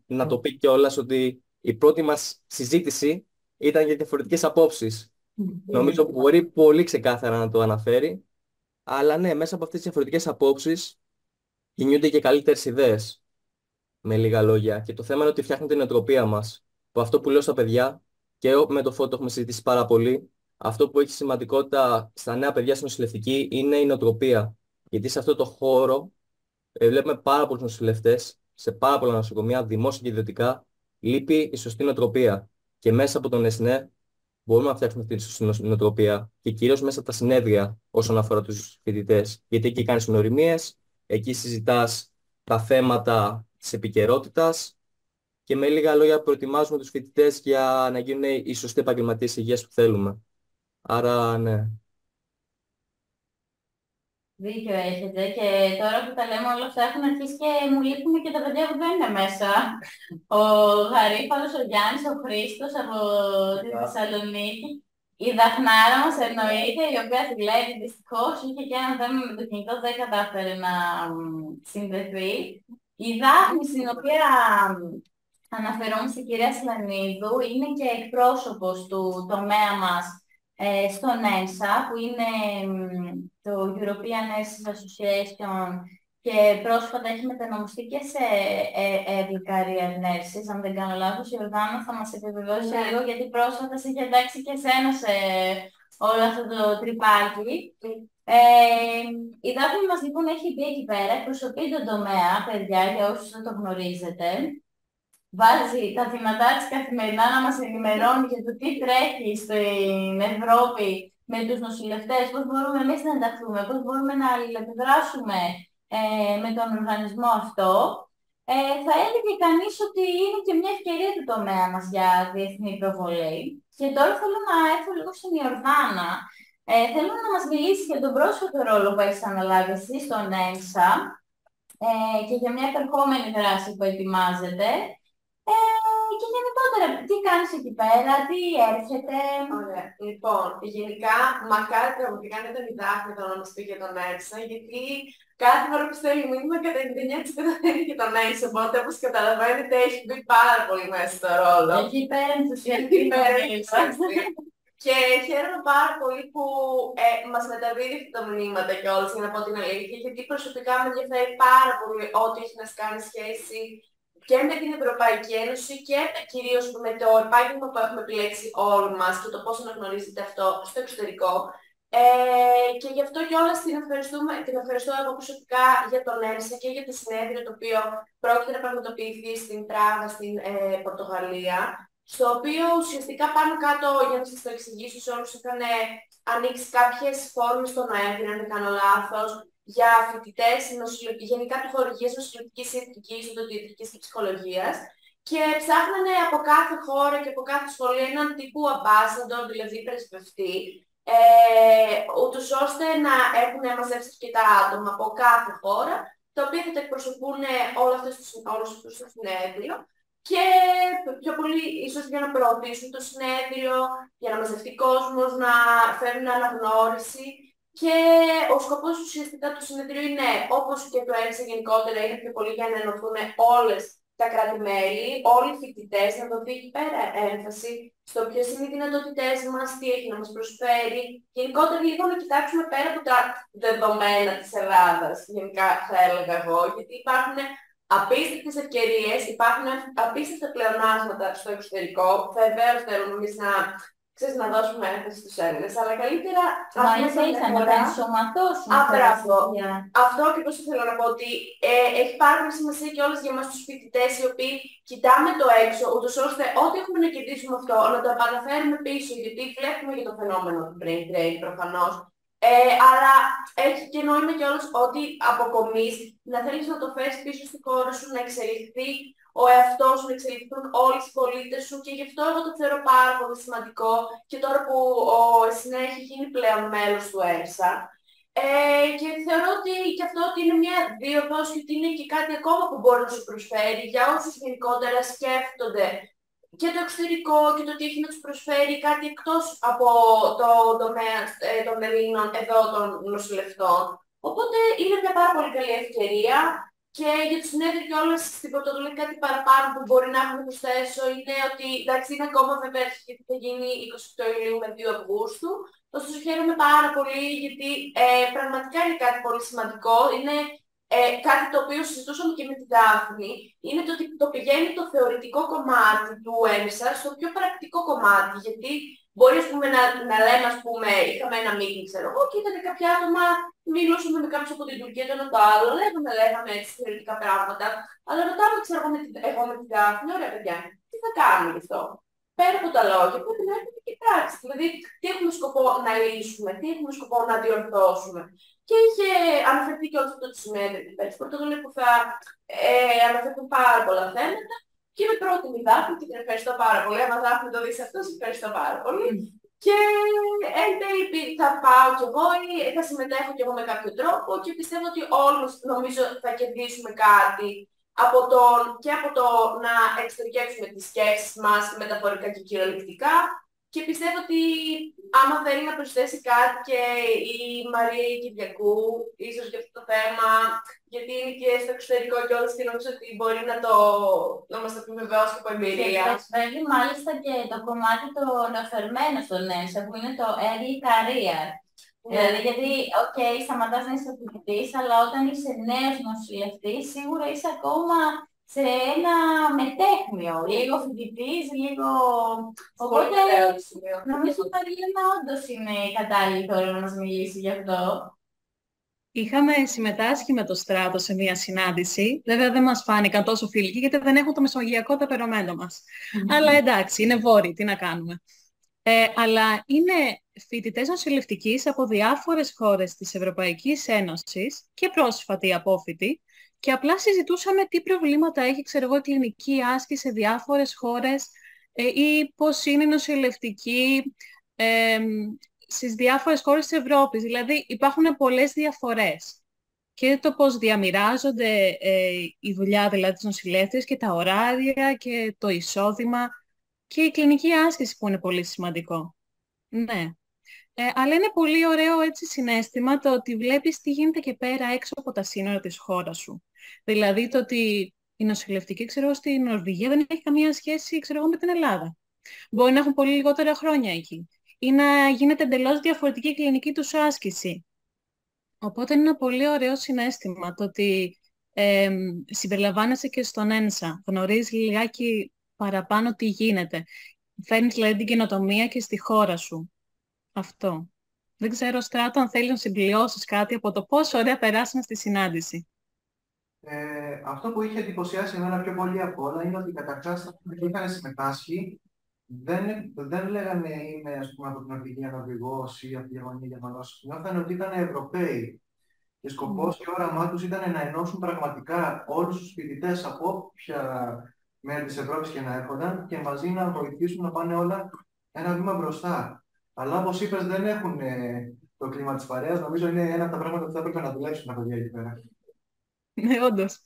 να το πει κιόλας ότι η πρώτη μας συζήτηση ήταν για διαφορετικές απόψεις. Νομίζω μπορεί πολύ ξεκάθαρα να το αναφέρει. Αλλά ναι, μέσα από αυτές τις διαφορετικές απόψεις γεννιούνται και καλύτερες ιδέες. Με λίγα λόγια. Και το θέμα είναι ότι φτιάχνει την νοοτροπία μας. Που αυτό που λέω στα παιδιά, και με το Φώτο έχουμε συζητήσει πάρα πολύ, αυτό που έχει σημαντικότητα στα νέα παιδιά στην νοσηλευτική είναι η νοοτροπία. Γιατί σε αυτό το χώρο βλέπουμε πάρα πολλούς νοσηλευτές, σε πάρα πολλά νοσοκομεία, δημόσια και ιδιωτικά, λείπει η σωστή νοοτροπία. Και μέσα από τον ΕΣΝΕ μπορούμε να φτιάξουμε αυτή τη σωστή νοοτροπία. Και κυρίως μέσα από τα συνέδρια όσον αφορά τους φοιτητές. Γιατί εκεί κάνεις γνωριμίες, εκεί συζητάς τα θέματα της επικαιρότητας και με λίγα λόγια προετοιμάζουμε τους φοιτητές για να γίνουν οι σωστοί επαγγελματίες υγείας που θέλουμε. Άρα, ναι. Δίκιο έχετε και τώρα που τα λέμε όλα αυτά έχουν αρχίσει και μου λείπουν και τα παιδιά που δεν είναι μέσα. Ο Γαρίφαλος, ο Γιάννης, ο Χρήστος από τη Θεσσαλονίκη. Η Δαχνάρα μας εννοείται, η οποία θυλεύει δυστυχώς, είχε και ένα θέμα με το κινητό, δεν κατάφερε να συνδεθεί. Η Δάφνη, στην οποία αναφερόμαστε, η κυρία Σλανίδου, είναι και εκπρόσωπος του τομέα μας στον ΕΝΣΑ, που είναι το European Nurses Association και πρόσφατα έχει μετανομιστεί και σε Early Career Nurses, αν δεν κάνω λάθος. Η Ορδάνα θα μας επιβεβαιώσει λίγο, γιατί πρόσφατα σε είχε εντάξει και εσένα σε όλο αυτό το τρυπάκι. Η Δάφνη μας λοιπόν έχει μπει εκεί πέρα, εκπροσωπεί τον τομέα, παιδιά, για όσους δεν το γνωρίζετε. βάζει τα θύματα της καθημερινά να μας ενημερώνει για το τι τρέχει στην Ευρώπη με τους νοσηλευτές, πώς μπορούμε εμείς να ενταχθούμε, πώς μπορούμε να αλληλεπιδράσουμε με τον οργανισμό αυτό, θα έλεγε κανείς ότι είναι και μια ευκαιρία του τομέα μας για διεθνή προβολή. Και τώρα θέλω να έρθω λίγο στην Ιορδάνα. Θέλω να μας μιλήσει για τον πρόσφατο ρόλο που έχεις αναλάβει εσύ στον ΕΝΣΑ και για μια επερχόμενη δράση που ετοιμάζεται. Και γενικότερα, τι κάνεις εκεί πέρα, τι έρχεται. Ωραία. Λοιπόν, γενικά, μακάρι πραγματικά να ήταν η Δάφνη το να μας πει για τον ΕΝΣΑ, γιατί κάθε φορά που στέλνει μήνυμα κατά 99% δεν είναι και τον ΕΝΣΑ, οπότε όπως καταλαβαίνετε έχει μπει πάρα πολύ μέσα στο ρόλο. Εκεί πέρα ενθουσιαστική. Και χαίρομαι πάρα πολύ που μας μεταδίδει αυτά τα μηνύματα κιόλας, για να πω την αλήθεια, γιατί προσωπικά με ενδιαφέρει πάρα πολύ ό,τι έχει να κάνει σχέση και με την Ευρωπαϊκή Ένωση και κυρίως με το επάγγελμα που έχουμε επιλέξει όλοι μας και το πώς αναγνωρίζεται αυτό στο εξωτερικό. Και γι' αυτό κιόλας την ευχαριστώ εγώ προσωπικά για τον ΕΝΣΑ και για το συνέδριο το οποίο πρόκειται να πραγματοποιηθεί στην Πράγα, στην Πορτογαλία, στο οποίο ουσιαστικά πάνω κάτω, για να σας το εξηγήσω σε όλους, είχαν ανοίξει κάποιες φόρμες στο Νοέμβριο, αν δεν κάνω λάθος, για φοιτητές γενικά πτυχολογίες νοσηλευτικής ιατρικής, οδοντιατρικής και ψυχολογίας, και ψάχνανε από κάθε χώρα και από κάθε σχολείο έναν τύπου ambassador, δηλαδή πρεσβευτή, ούτως ώστε να έχουν μαζέψει αρκετά άτομα από κάθε χώρα, τα οποία θα τα εκπροσωπούν όλους αυτούς στο συνέδριο. Και πιο πολύ ίσως για να προωθήσουν το συνέδριο, για να μαζευτεί κόσμος, να φέρουν αναγνώριση. Και ο σκοπός ουσιαστικά του συνεδρίου είναι, όπως και το ΕΝΣΑ γενικότερα, είναι πιο πολύ για να ενωθούν όλες τα κράτη-μέλη, όλοι οι φοιτητές, να δοθεί εκεί πέρα έμφαση στο ποιες είναι οι δυνατότητές μας, τι έχει να μας προσφέρει. Γενικότερα λίγο να κοιτάξουμε πέρα από τα δεδομένα της Ελλάδας, γενικά θα έλεγα εγώ, γιατί υπάρχουν απίστευτες ευκαιρίες, υπάρχουν απίστευτα πλεονάσματα στο εξωτερικό. Βεβαίως θέλουμε εμείς να δώσουμε έμφαση στους Έλληνες, αλλά καλύτερα να τα ενσωματώσουμε. Αυτό ακριβώς θέλω να πω, ότι έχει πάρα πολύ σημασία και όλες για εμάς τους φοιτητές, οι οποίοι κοιτάμε το έξω, ούτως ώστε ό,τι έχουμε να κερδίσουμε αυτό, να το επαναφέρουμε πίσω, γιατί βλέπουμε για το φαινόμενο του brain drain προφανώς. Αλλά έχει και νόημα κιόλας ότι αποκομείς να θέλεις να το φέρεις πίσω στη χώρα σου, να εξελιχθεί ο εαυτός σου, να εξελιχθούν όλοι οι πολίτες σου, και γι' αυτό εγώ το θεωρώ πάρα πολύ σημαντικό και τώρα που ο ΕΣΝΕ έχει γίνει πλέον μέλος του ΕΝΣΑ. Και θεωρώ ότι και αυτό ότι είναι μια δίωδος και ότι είναι και κάτι ακόμα που μπορεί να σου προσφέρει για όσους γενικότερα σκέφτονται και το εξωτερικό και το τι έχει να τους προσφέρει κάτι εκτός από το τομέα των Ελλήνων εδώ των νοσηλευτών. Οπότε είναι μια πάρα πολύ καλή ευκαιρία. Και για το συνέδριο κιόλας στην Πορτογαλία κάτι παραπάνω που μπορεί να έχουμε προσθέσω είναι ότι, εντάξει, είναι ακόμα βέβαια γιατί θα γίνει 28 Ιουλίου με 2 Αυγούστου. Ωστόσο χαίρομαι πάρα πολύ γιατί πραγματικά είναι κάτι πολύ σημαντικό. Είναι κάτι το οποίο συζητούσαμε και με τη Δάφνη. Είναι το ότι το πηγαίνει το θεωρητικό κομμάτι του ΕΝΣΑ στο πιο πρακτικό κομμάτι. Γιατί μπορεί να λέμε, ας πούμε, είχαμε ένα meeting, ξέρω εγώ, και ήταν κάποια άτομα, μιλούσαμε με κάποιους από την Τουρκία, το ένα το άλλο, λέγαμε έτσι θεωρητικά πράγματα, αλλά ρωτάμε, ξέρω εγώ με την Δάφνη, ωραία παιδιά, τι θα κάνουμε γι' αυτό. Πέρα από τα λόγια, πρέπει να έρθουμε και πράξη. Δηλαδή, τι έχουμε σκοπό να λύσουμε, τι έχουμε σκοπό να διορθώσουμε. Και είχε αναφερθεί και όλο αυτό το συνέδριο εκεί πέρα στην Πορτογαλία που θα αναφερθούν πάρα πολλά θέματα. Και με πρότεινε η Δάφνη και την ευχαριστώ πάρα πολύ. Αν Δάφνη το δεις αυτό, σε ευχαριστώ πάρα πολύ. Και εν τέλει θα πάω κι εγώ ή θα συμμετέχω κι εγώ με κάποιο τρόπο και πιστεύω ότι όλοι νομίζω θα κερδίσουμε κάτι και από το να εξωτερικεύσουμε τις σκέψεις μας μεταφορικά και κυριολεκτικά. Και πιστεύω ότι άμα θέλει να προσθέσει κάτι και η Μαρία Κυριακού, ίσως για αυτό το θέμα, γιατί είναι και στο εξωτερικό και όλες και νομίζω ότι μπορεί να μας το επιβεβαιώσει από εμπειρία. Και προσφέρει μάλιστα και το κομμάτι το νεοφερμένο στον ΕΝΣΑ, που είναι το early career. Δηλαδή, γιατί, σταματάς να είσαι φοιτητής, αλλά όταν είσαι νέος νοσηλευτής, σίγουρα είσαι ακόμα σε ένα μετέχμιο, λίγο φοιτητής, λίγο... Οπότε, νομίζω ότι η Μαριάννα όντως είναι η κατάλληλη τώρα να μας μιλήσει γι' αυτό. Είχαμε συμμετάσχει με το Στράτο σε μία συνάντηση. Βέβαια δεν μας φάνηκαν τόσο φιλικοί γιατί δεν έχουν το μεσογειακό ταπερωμένο μας. Αλλά εντάξει, είναι βόρειοι, τι να κάνουμε. Αλλά είναι φοιτητές νοσηλευτικής από διάφορες χώρες της Ευρωπαϊκής Ένωσης και πρόσφατοι απόφοιτοι και απλά συζητούσαμε τι προβλήματα έχει, ξέρω εγώ, η κλινική άσκηση σε διάφορες χώρες ή πώς είναι η νοσηλευτική στις διάφορες χώρες της Ευρώπης. Δηλαδή υπάρχουν πολλές διαφορές. Και το πώς διαμοιράζονται η δουλειά δηλαδή της νοσηλεύτριας και τα ωράρια και το εισόδημα και η κλινική άσκηση που είναι πολύ σημαντικό. Ναι. Αλλά είναι πολύ ωραίο έτσι συναίσθημα το ότι βλέπεις τι γίνεται και πέρα έξω από τα σύνορα της χώρας σου. Δηλαδή το ότι η νοσηλευτική, ξέρω, στη Νορβηγία δεν έχει καμία σχέση, ξέρω εγώ, με την Ελλάδα. Μπορεί να έχουν πολύ λιγότερα χρόνια εκεί ή να γίνεται εντελώς διαφορετική η κλινική τους άσκηση. Οπότε είναι ένα πολύ ωραίο συναίσθημα το ότι συμπεριλαμβάνεσαι και στον ΕΝΣΑ. Γνωρίζεις λιγάκι παραπάνω τι γίνεται. Φέρνεις δηλαδή την καινοτομία και στη χώρα σου. Αυτό. Δεν ξέρω, Στράτο, αν θέλεις να συμπληρώσεις κάτι από το πόσο ωραία περάσαμε στη συνάντηση. Αυτό που είχε εντυπωσιάσει εμένα πιο πολύ απ' όλα είναι ότι καταρχάς αυτοί που είχαν συμμετάσχει δεν λέγανε είμαι, ας πούμε, από την Νορβηγία Νορβηγός ή από τη Γερμανία Γερμανός. Νιώθανε ότι ήταν Ευρωπαίοι. Και σκοπός και όραμά τους ήταν να ενώσουν πραγματικά όλους τους φοιτητές από όποια μέρη της Ευρώπης και να έρχονταν και μαζί να βοηθήσουν να πάνε όλα ένα βήμα μπροστά. Αλλά όπως είπες, δεν έχουν το κλίμα της παρέας. Νομίζω είναι ένα από τα πράγματα που θα έπρεπε να δουλέψουν τα παιδιά εκεί πέρα. Ναι, όντως.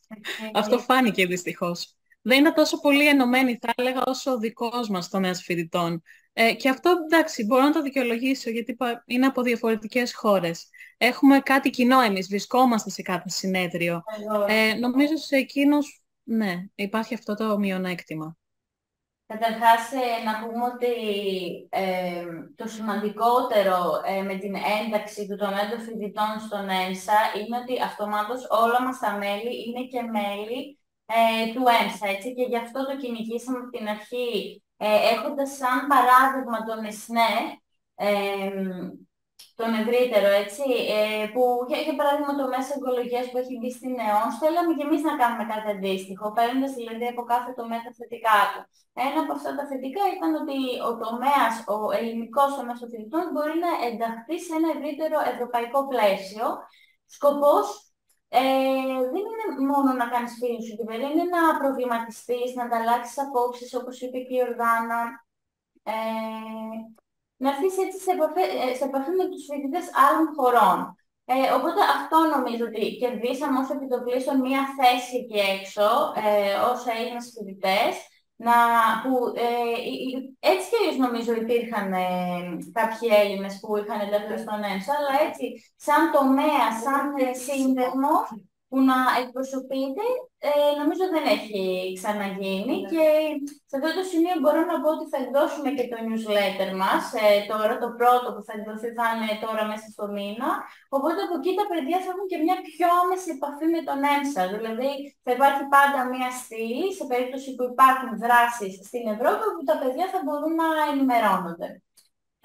Αυτό φάνηκε δυστυχώς. Δεν είναι τόσο πολύ ενωμένοι, θα έλεγα, όσο ο δικός μας τομέας φοιτητών. Και αυτό, εντάξει, μπορώ να το δικαιολογήσω, γιατί είναι από διαφορετικές χώρες. Έχουμε κάτι κοινό εμείς, βρισκόμαστε σε κάθε συνέδριο. Νομίζω σε εκείνους, ναι, υπάρχει αυτό το μειονέκτημα. Καταρχάς, να πούμε ότι το σημαντικότερο με την ένταξη του τομέα των φοιτητών στον ΕΜΣΑ είναι ότι αυτομάτως όλα μας τα μέλη είναι και μέλη του ΕΜΣΑ, έτσι, και γι' αυτό το κυνηγήσαμε από την αρχή, έχοντας σαν παράδειγμα τον ΕΣΝΕ, τον ευρύτερο, έτσι, που για παράδειγμα το μέσο εγκολογίας που έχει μπει στην ΕΟΝ, θέλαμε και εμείς να κάνουμε κάτι αντίστοιχο, παίρνοντας δηλαδή από κάθε τομέα τα θετικά του. Ένα από αυτά τα θετικά ήταν ότι ο τομέας, ο ελληνικός τομέας των φοιτητών μπορεί να ενταχθεί σε ένα ευρύτερο ευρωπαϊκό πλαίσιο. Σκοπός δεν είναι μόνο να κάνεις φίλους σου εκεί πέρα, είναι να προβληματιστείς, να ανταλλάξεις απόψεις, όπως είπε και η Ιορδάνα, να έρθεις έτσι σε επαφή με τους φοιτητές άλλων χωρών. Οπότε αυτό νομίζω ότι κερδίσαμε ως επιτοπλίστων μία θέση εκεί έξω, ως Έλληνες φοιτητές, που έτσι και αλλιώς νομίζω υπήρχαν κάποιοι Έλληνες που είχαν ενταχθεί στον ΕΜΣΑ, αλλά έτσι σαν τομέα, σαν σύνδεσμο που να εκπροσωπείται, νομίζω δεν έχει ξαναγίνει και σε αυτό το σημείο μπορώ να πω ότι θα εκδώσουμε και το newsletter μας, τώρα το πρώτο που θα εκδοθεί θα είναι τώρα μέσα στο μήνα, οπότε από εκεί τα παιδιά θα έχουν και μια πιο άμεση επαφή με τον ΕΜΣΑ, δηλαδή θα υπάρχει πάντα μια στήλη σε περίπτωση που υπάρχουν δράσεις στην Ευρώπη που τα παιδιά θα μπορούν να ενημερώνονται.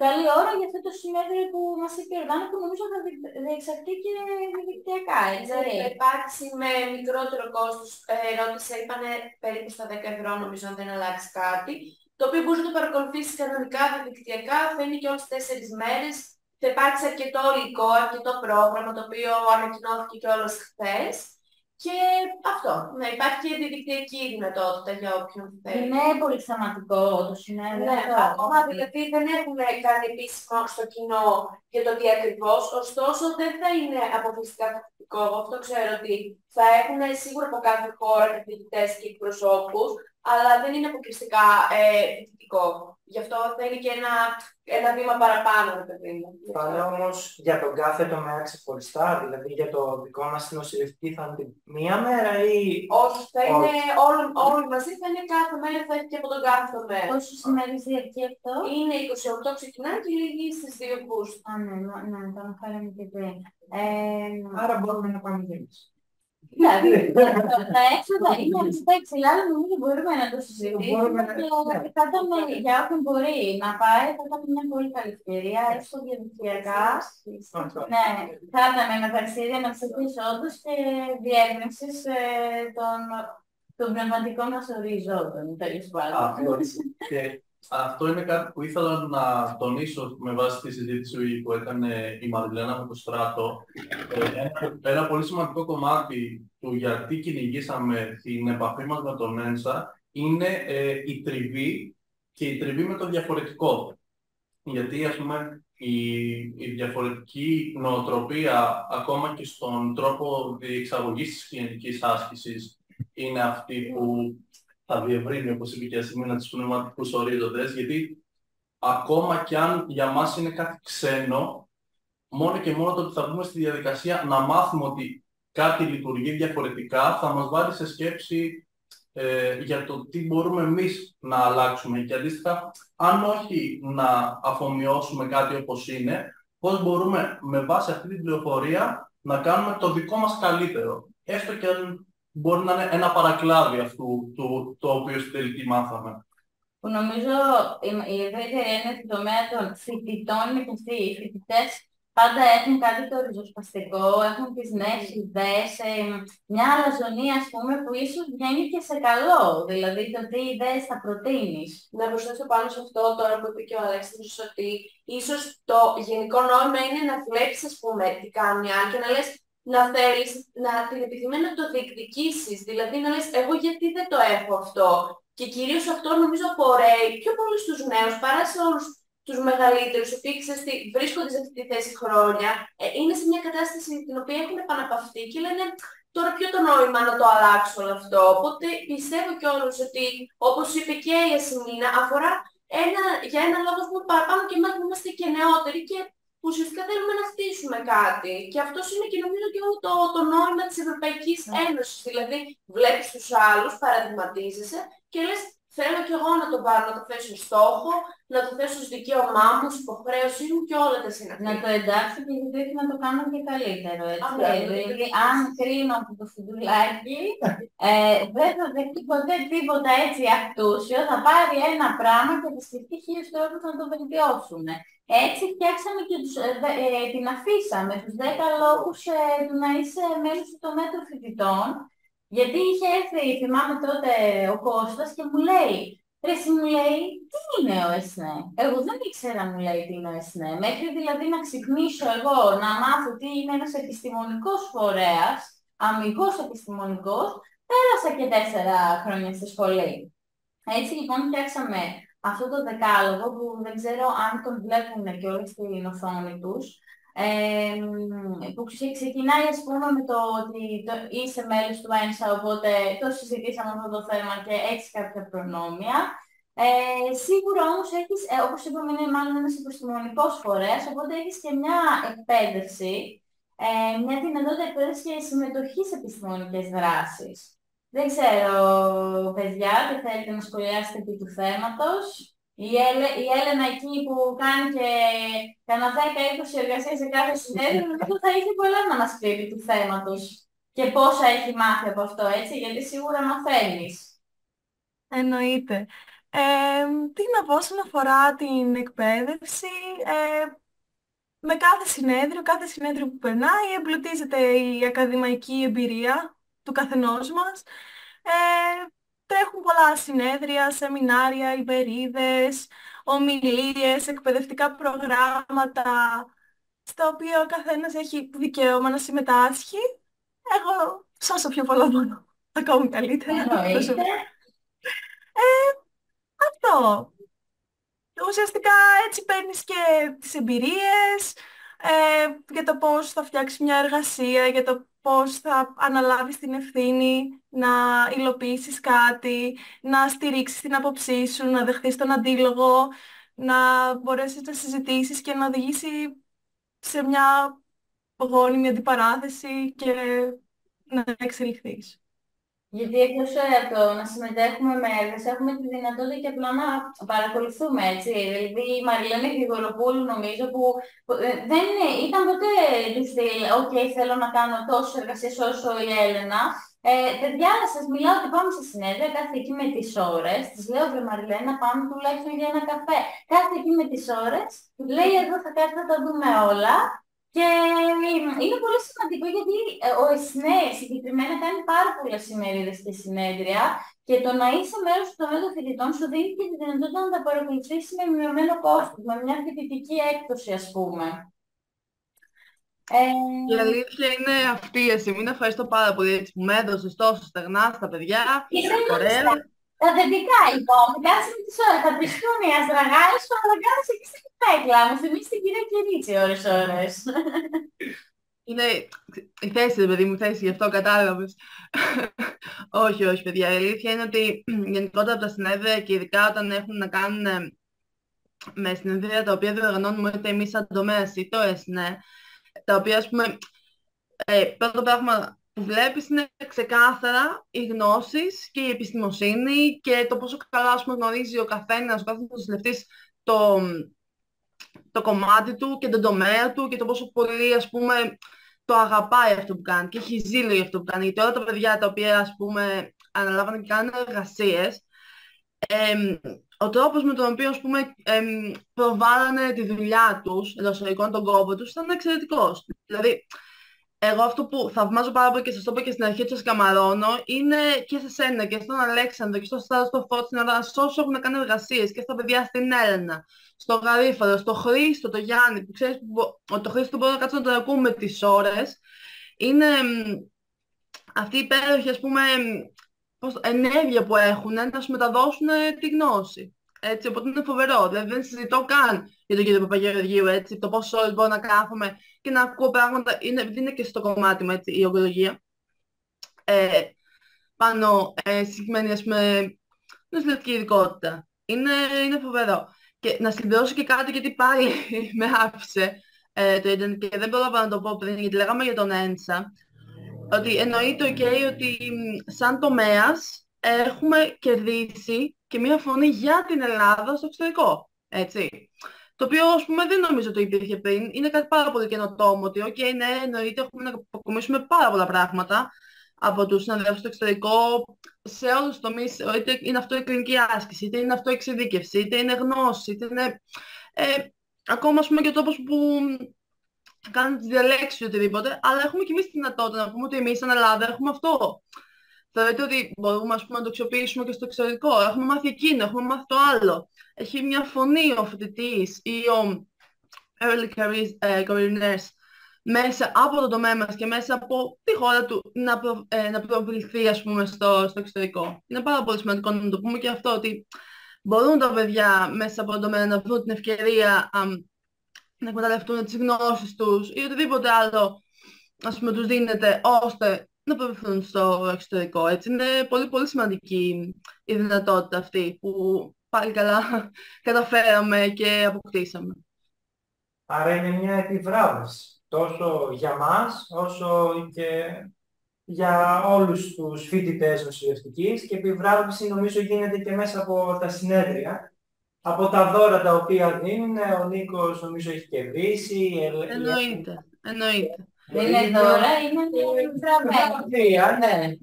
Καλή ώρα για αυτό το συνέδριο που μας είπε η Ιορδάνα, που νομίζω θα διεξαχθεί και διαδικτυακά, έτσι. Θα υπάρξει με μικρότερο κόστος, ρώτησα, είπανε περίπου στα 10 ευρώ νομίζω αν δεν αλλάξει κάτι, το οποίο μπορείς να το παρακολουθήσεις κανονικά διαδικτυακά, θα είναι και όλες τις 4 μέρες, θα υπάρξει αρκετό υλικό, αρκετό πρόγραμμα, το οποίο ανακοινώθηκε και όλες χθες. Και αυτό, ναι, υπάρχει και διαδικτυακή δυνατότητα για όποιον θέλει. Είναι πολύ θεματικό το συνέδριο. Ναι, ακόμα δηλαδή δεν έχουν κάνει επίσημο στο κοινό για το τι ακριβώς, ωστόσο δεν θα είναι αποκλειστικά θετικό. Αυτό ξέρω ότι θα έχουν σίγουρα από κάθε χώρα φοιτητές και εκπροσώπους, αλλά δεν είναι αποκλειστικά θετικό. Γι' αυτό θα είναι και ένα βήμα παραπάνω, παιδί μου. Θα είναι όμως για τον κάθε τομέα ξεχωριστά, δηλαδή για το δικό μας την νοσηλευτική θα είναι μία μέρα ή... Όχι, θα είναι όλοι μαζί, θα είναι κάθε μέρα, θα έχει και από τον κάθε τομέα. Πόσες ημέρες διαρκεί αυτό? Είναι 28 ξεκινάει και λίγη στις 2 Αυγούστου. Ναι, το αναφέραμε και πριν. Άρα μπορούμε να πάμε και εμείς. Δηλαδή, τα έξοδα είναι αρκετά υψηλά, αλλά νομίζω μπορούμε να το συζητήσουμε και θα ήταν για όποιον μπορεί να πάει, θα ήταν μια πολύ καλή ευκαιρία, έστω διαδικτυακά. Ναι, θα ήταν ένα ταξίδι αναψυχής όντως και διεύρυνσης των πνευματικών μας οριζόντων, τέλος πάντων. Αυτό είναι κάτι που ήθελα να τονίσω με βάση τη συζήτηση που έκανε η Μαριλένα με το Στράτο. Ένα πολύ σημαντικό κομμάτι του γιατί κυνηγήσαμε την επαφή μας με τον Ένσα είναι η τριβή και η τριβή με το διαφορετικό. Γιατί, ας πούμε, η διαφορετική νοοτροπία, ακόμα και στον τρόπο διεξαγωγής της κοινωνικής άσκησης, είναι αυτή που θα διευρύνει, όπως είπε και η Ασημίνα, τους πνευματικούς ορίζοντες, γιατί ακόμα κι αν για μας είναι κάτι ξένο, μόνο και μόνο το ότι θα βγούμε στη διαδικασία να μάθουμε ότι κάτι λειτουργεί διαφορετικά, θα μας βάλει σε σκέψη για το τι μπορούμε εμείς να αλλάξουμε και αντίστοιχα, αν όχι να αφομοιώσουμε κάτι όπως είναι, πώς μπορούμε με βάση αυτή την πληροφορία να κάνουμε το δικό μας καλύτερο. Έστω και αν μπορεί να είναι ένα παρακλάδι αυτού το οποίο στην τελική μάθαμε. Που νομίζω η ευρύτερη έννοια του τομέα των φοιτητών είναι και αυτοί. Οι φοιτητές πάντα έχουν κάτι το ριζοσπαστικό, έχουν τις νέες ιδέες, μια αλαζονία, ας πούμε, που ίσως βγαίνει και σε καλό. Δηλαδή, το τι ιδέες θα προτείνεις. Να προσθέσω πάνω σε αυτό τώρα που είπε και ο Αλέξανδρος, ότι ίσως το γενικό νόημα είναι να βλέπεις, ας πούμε, τι κάνουν οι άλλοι και να λες, να θέλεις να την επιθυμεί να το διεκδικήσεις. Δηλαδή, να λες, εγώ γιατί δεν το έχω αυτό. Και κυρίως αυτό νομίζω απορρέει πιο πολύ στους νέους παρά σε όλους τους μεγαλύτερους, οι οποίοι βρίσκονται σε αυτή τη θέση χρόνια, είναι σε μια κατάσταση την οποία έχουν επαναπαυτεί και λένε τώρα ποιο το νόημα να το αλλάξω όλο αυτό. Οπότε πιστεύω κιόλας ότι, όπως είπε και η Ασημίνα, αφορά για ένα λόγο που παραπάνω και εμάς που είμαστε και νεότεροι και ουσιαστικά θέλουμε να χτίσουμε κάτι. Και αυτό είναι και νομίζω και όλο το νόημα της Ευρωπαϊκής Ένωσης. Δηλαδή, βλέπεις τους άλλους, παραδειγματίζεσαι και λες, θέλω κι εγώ να το πάρω, να το θέσω στόχο, να το θέσω ως δικαίωμά μου, ως υποχρέωσή μου και όλα τα συναφή. Να το εντάξει και γιατί να το κάνω και καλύτερο, έτσι. Δηλαδή, αν κρίνω από το φουντουλάκι, δεν θα δεχτεί ποτέ τίποτα έτσι αυτούσιο, θα πάρει ένα πράγμα και θα σκεφτεί 1000 τρόπους να το βελτιώσουμε. Έτσι φτιάξαμε και την αφήσαμε τους 10 λόγους του να είσαι μέλος του τομέα των φοιτητών. Γιατί είχε έρθει, θυμάμαι τότε, ο Κώστας και μου λέει, ρε εσύ μου λέει, τι είναι ο ΕΣΝΕ. Εγώ δεν ήξερα, μου λέει, τι είναι ο ΕΣΝΕ. Μέχρι δηλαδή να ξυπνήσω εγώ, να μάθω τι είναι ένας επιστημονικός φορέας, αμυγός επιστημονικός, πέρασα και 4 χρόνια στη σχολή. Έτσι λοιπόν φτιάξαμε αυτό το δεκάλογο που δεν ξέρω αν τον βλέπουν και όλοι στην οθόνη τους. Που ξεκινάει ας πούμε με το ότι είσαι μέλος του ΕΝΣΑ, οπότε το συζητήσαμε αυτό το θέμα και έχεις κάποια προνόμια. Σίγουρα όμως έχεις, όπως είπαμε, είναι μάλλον ένας επιστημονικός φορέας, οπότε έχεις και μια εκπαίδευση, μια δυνατότητα εκπαίδευση και συμμετοχή σε επιστημονικές δράσεις. Δεν ξέρω, παιδιά, τι θέλετε να σχολιάσετε επί του θέματος. Η Έλενα εκεί που κάνει και κανένα 10-20 εργασίες σε κάθε συνέδριο, νομίζω θα είχε πολλά να μας πει επί του θέματος και πόσα έχει μάθει από αυτό, έτσι, γιατί σίγουρα μαθαίνεις. Εννοείται. Τι να πω όσον αφορά την εκπαίδευση, με κάθε συνέδριο που περνάει εμπλουτίζεται η ακαδημαϊκή εμπειρία του καθενός μας. Τρέχουν πολλά συνέδρια, σεμινάρια, ημερίδες, ομιλίες, εκπαιδευτικά προγράμματα, στα οποία ο καθένας έχει δικαίωμα να συμμετάσχει. Εγώ, όσο πιο πολλά μπορώ, ακόμη καλύτερα. Αυτό. Ουσιαστικά έτσι παίρνεις και τις εμπειρίες για το πώς θα φτιάξεις μια εργασία, για το πώς θα αναλάβεις την ευθύνη να υλοποιήσεις κάτι, να στηρίξεις την άποψή σου, να δεχτείς τον αντίλογο, να μπορέσεις να συζητήσεις και να οδηγήσει σε μια γόνιμη αντιπαράθεση και να εξελιχθείς. Γιατί εκτός από το να συμμετέχουμε με έργες, έχουμε τη δυνατότητα και απλά να παρακολουθούμε, έτσι. Δηλαδή, η Μαριλένα Γρηγοροπούλου, νομίζω, που δεν ήταν ποτέ του στυλ, «ΟΚ, θέλω να κάνω τόσες εργασίες όσο η Έλενα». Παιδιά, σας μιλάω ότι πάμε σε συνέδρια, κάθε εκεί με τις ώρες. Της λέω, «Βρε Μαριλένα, πάμε τουλάχιστον για ένα καφέ». Κάθε εκεί με τις ώρες, του λέει, «Εδώ θα κάτω, θα τα δούμε όλα». Και είναι πολύ σημαντικό γιατί ο ΕΣΝΕ συγκεκριμένα κάνει πάρα πολλές ημερίδες και συνέδρια και το να είσαι μέρος του τομέα των φοιτητών σου δίνει και τη δυνατότητα να τα παρακολουθήσεις με μειωμένο κόστος, με μια φοιτητική έκπτωση, ας πούμε. Η αλήθεια είναι αυτή, Ιασημίνα, ευχαριστώ πάρα πολύ έτσι, που με έδωσες τόσο στεγνά στα παιδιά. Ωραία. Τα δεντικά, λοιπόν, κάτσε με τις ώρες. Θα πιστούν οι αστραγάλες που θα κάνεις εκεί στην πέκλα. Μου θυμίσεις την κυρία Κυρίτσι ώρες. Είναι η θέση, ρε παιδί μου, θέση, γι' αυτό κατάλαβες. Όχι, όχι, παιδιά. Η αλήθεια είναι ότι γενικότερα από τα συνέδρια και ειδικά όταν έχουν να κάνουν με συνέδρια τα οποία διοργανώνουμε είτε εμείς σαν τομέας ή το ΕΣΝΕ, τα οποία, ας πούμε, πρώτο πράγμα που βλέπεις είναι ξεκάθαρα οι γνώσεις και η επιστημοσύνη και το πόσο καλά, ας πούμε, γνωρίζει ο καθένας, ο κάθε νοσηλευτής το κομμάτι του και τον τομέα του και το πόσο πολύ, ας πούμε, το αγαπάει αυτό που κάνει και έχει ζήλο για αυτό που κάνει. Γιατί όλα τα παιδιά τα οποία, ας πούμε, αναλάβανε και κάνουν εργασίες, ο τρόπος με τον οποίο, ας πούμε, προβάλλανε τη δουλειά τους, εντός εισαγωγικών τον κόπο τους, ήταν εξαιρετικός. Δηλαδή, εγώ αυτό που θαυμάζω πάρα πολύ και σας το είπα και στην αρχή, σας καμαρώνω, είναι και σε σένα και στον Αλέξανδρο και στο Στάδο, στο Φώτης, σε όσους έχουν κάνει εργασίες και στα παιδιά στην Έλενα, στο Γαρίφαλο, στο Χρήστο, το Γιάννη, που ξέρεις ότι το Χρήστο μπορεί να κάτσει να το ακούμε τις ώρες. Είναι αυτή η υπέροχη, ας πούμε, ενέργεια που έχουν να σου μεταδώσουν τη γνώση. Έτσι, οπότε είναι φοβερό. Δηλαδή δεν συζητώ καν για τον κύριο Παπαγεωργίου, έτσι, το πόσο ώρες μπορώ να κάθομαι και να ακούω πράγματα. Είναι και στο κομμάτι μου, έτσι, η ογκολογία. Πάνω συγκεκριμένη, ας πούμε, νοσηλευτική ειδικότητα. Είναι φοβερό. Και να συμπληρώσω και κάτι, γιατί πάλι με άφησε το ίντερνετ και δεν πρόλαβα να το πω πριν, γιατί λέγαμε για τον ΕΝΣΑ, ότι εννοείται ότι σαν τομέας έχουμε κερδίσει και μια φωνή για την Ελλάδα στο εξωτερικό, έτσι. Το οποίο, ας πούμε, δεν νομίζω ότι υπήρχε πριν. Είναι κάτι πάρα πολύ καινοτόμο, ότι ναι, εννοείται έχουμε να αποκομίσουμε πάρα πολλά πράγματα από τους συναδέλφους στο εξωτερικό, σε όλους τους τομείς, είτε είναι αυτό η κλινική άσκηση, είτε είναι αυτό η εξειδίκευση, είτε είναι γνώση, είτε είναι ακόμα, ας πούμε, και ο τρόπος που κάνουν τις διαλέξεις ή οτιδήποτε, αλλά έχουμε και εμείς τη δυνατότητα να πούμε ότι εμείς σαν Ελλάδα έχουμε αυτό. Θεωρείτε ότι μπορούμε, ας πούμε, να το αξιοποιήσουμε και στο εξωτερικό. Έχουμε μάθει εκείνο, έχουμε μάθει το άλλο. Έχει μια φωνή ο φοιτητής ή ο early career nurse μέσα από το τομέα μας και μέσα από τη χώρα του να προβληθεί, ας πούμε, στο εξωτερικό. Είναι πάρα πολύ σημαντικό να το πούμε και αυτό, ότι μπορούν τα παιδιά μέσα από το τομέα να βρουν την ευκαιρία να εκμεταλλευτούν τις γνώσεις τους ή οτιδήποτε άλλο, ας πούμε, τους δίνεται ώστε να προβληθούν στο εξωτερικό. Έτσι είναι πολύ πολύ σημαντική η δυνατότητα αυτή που πάλι καλά καταφέραμε και αποκτήσαμε. Άρα είναι μια επιβράβευση, τόσο για μας όσο και για όλους τους φοιτητές νοσηλευτικής, και επιβράβευση νομίζω γίνεται και μέσα από τα συνέδρια, από τα δώρα τα οποία δίνουν. Ο Νίκος νομίζω έχει κερδίσει. Εννοείται. Δεν είναι δώρα, είναι επιβραβεία. Ναι.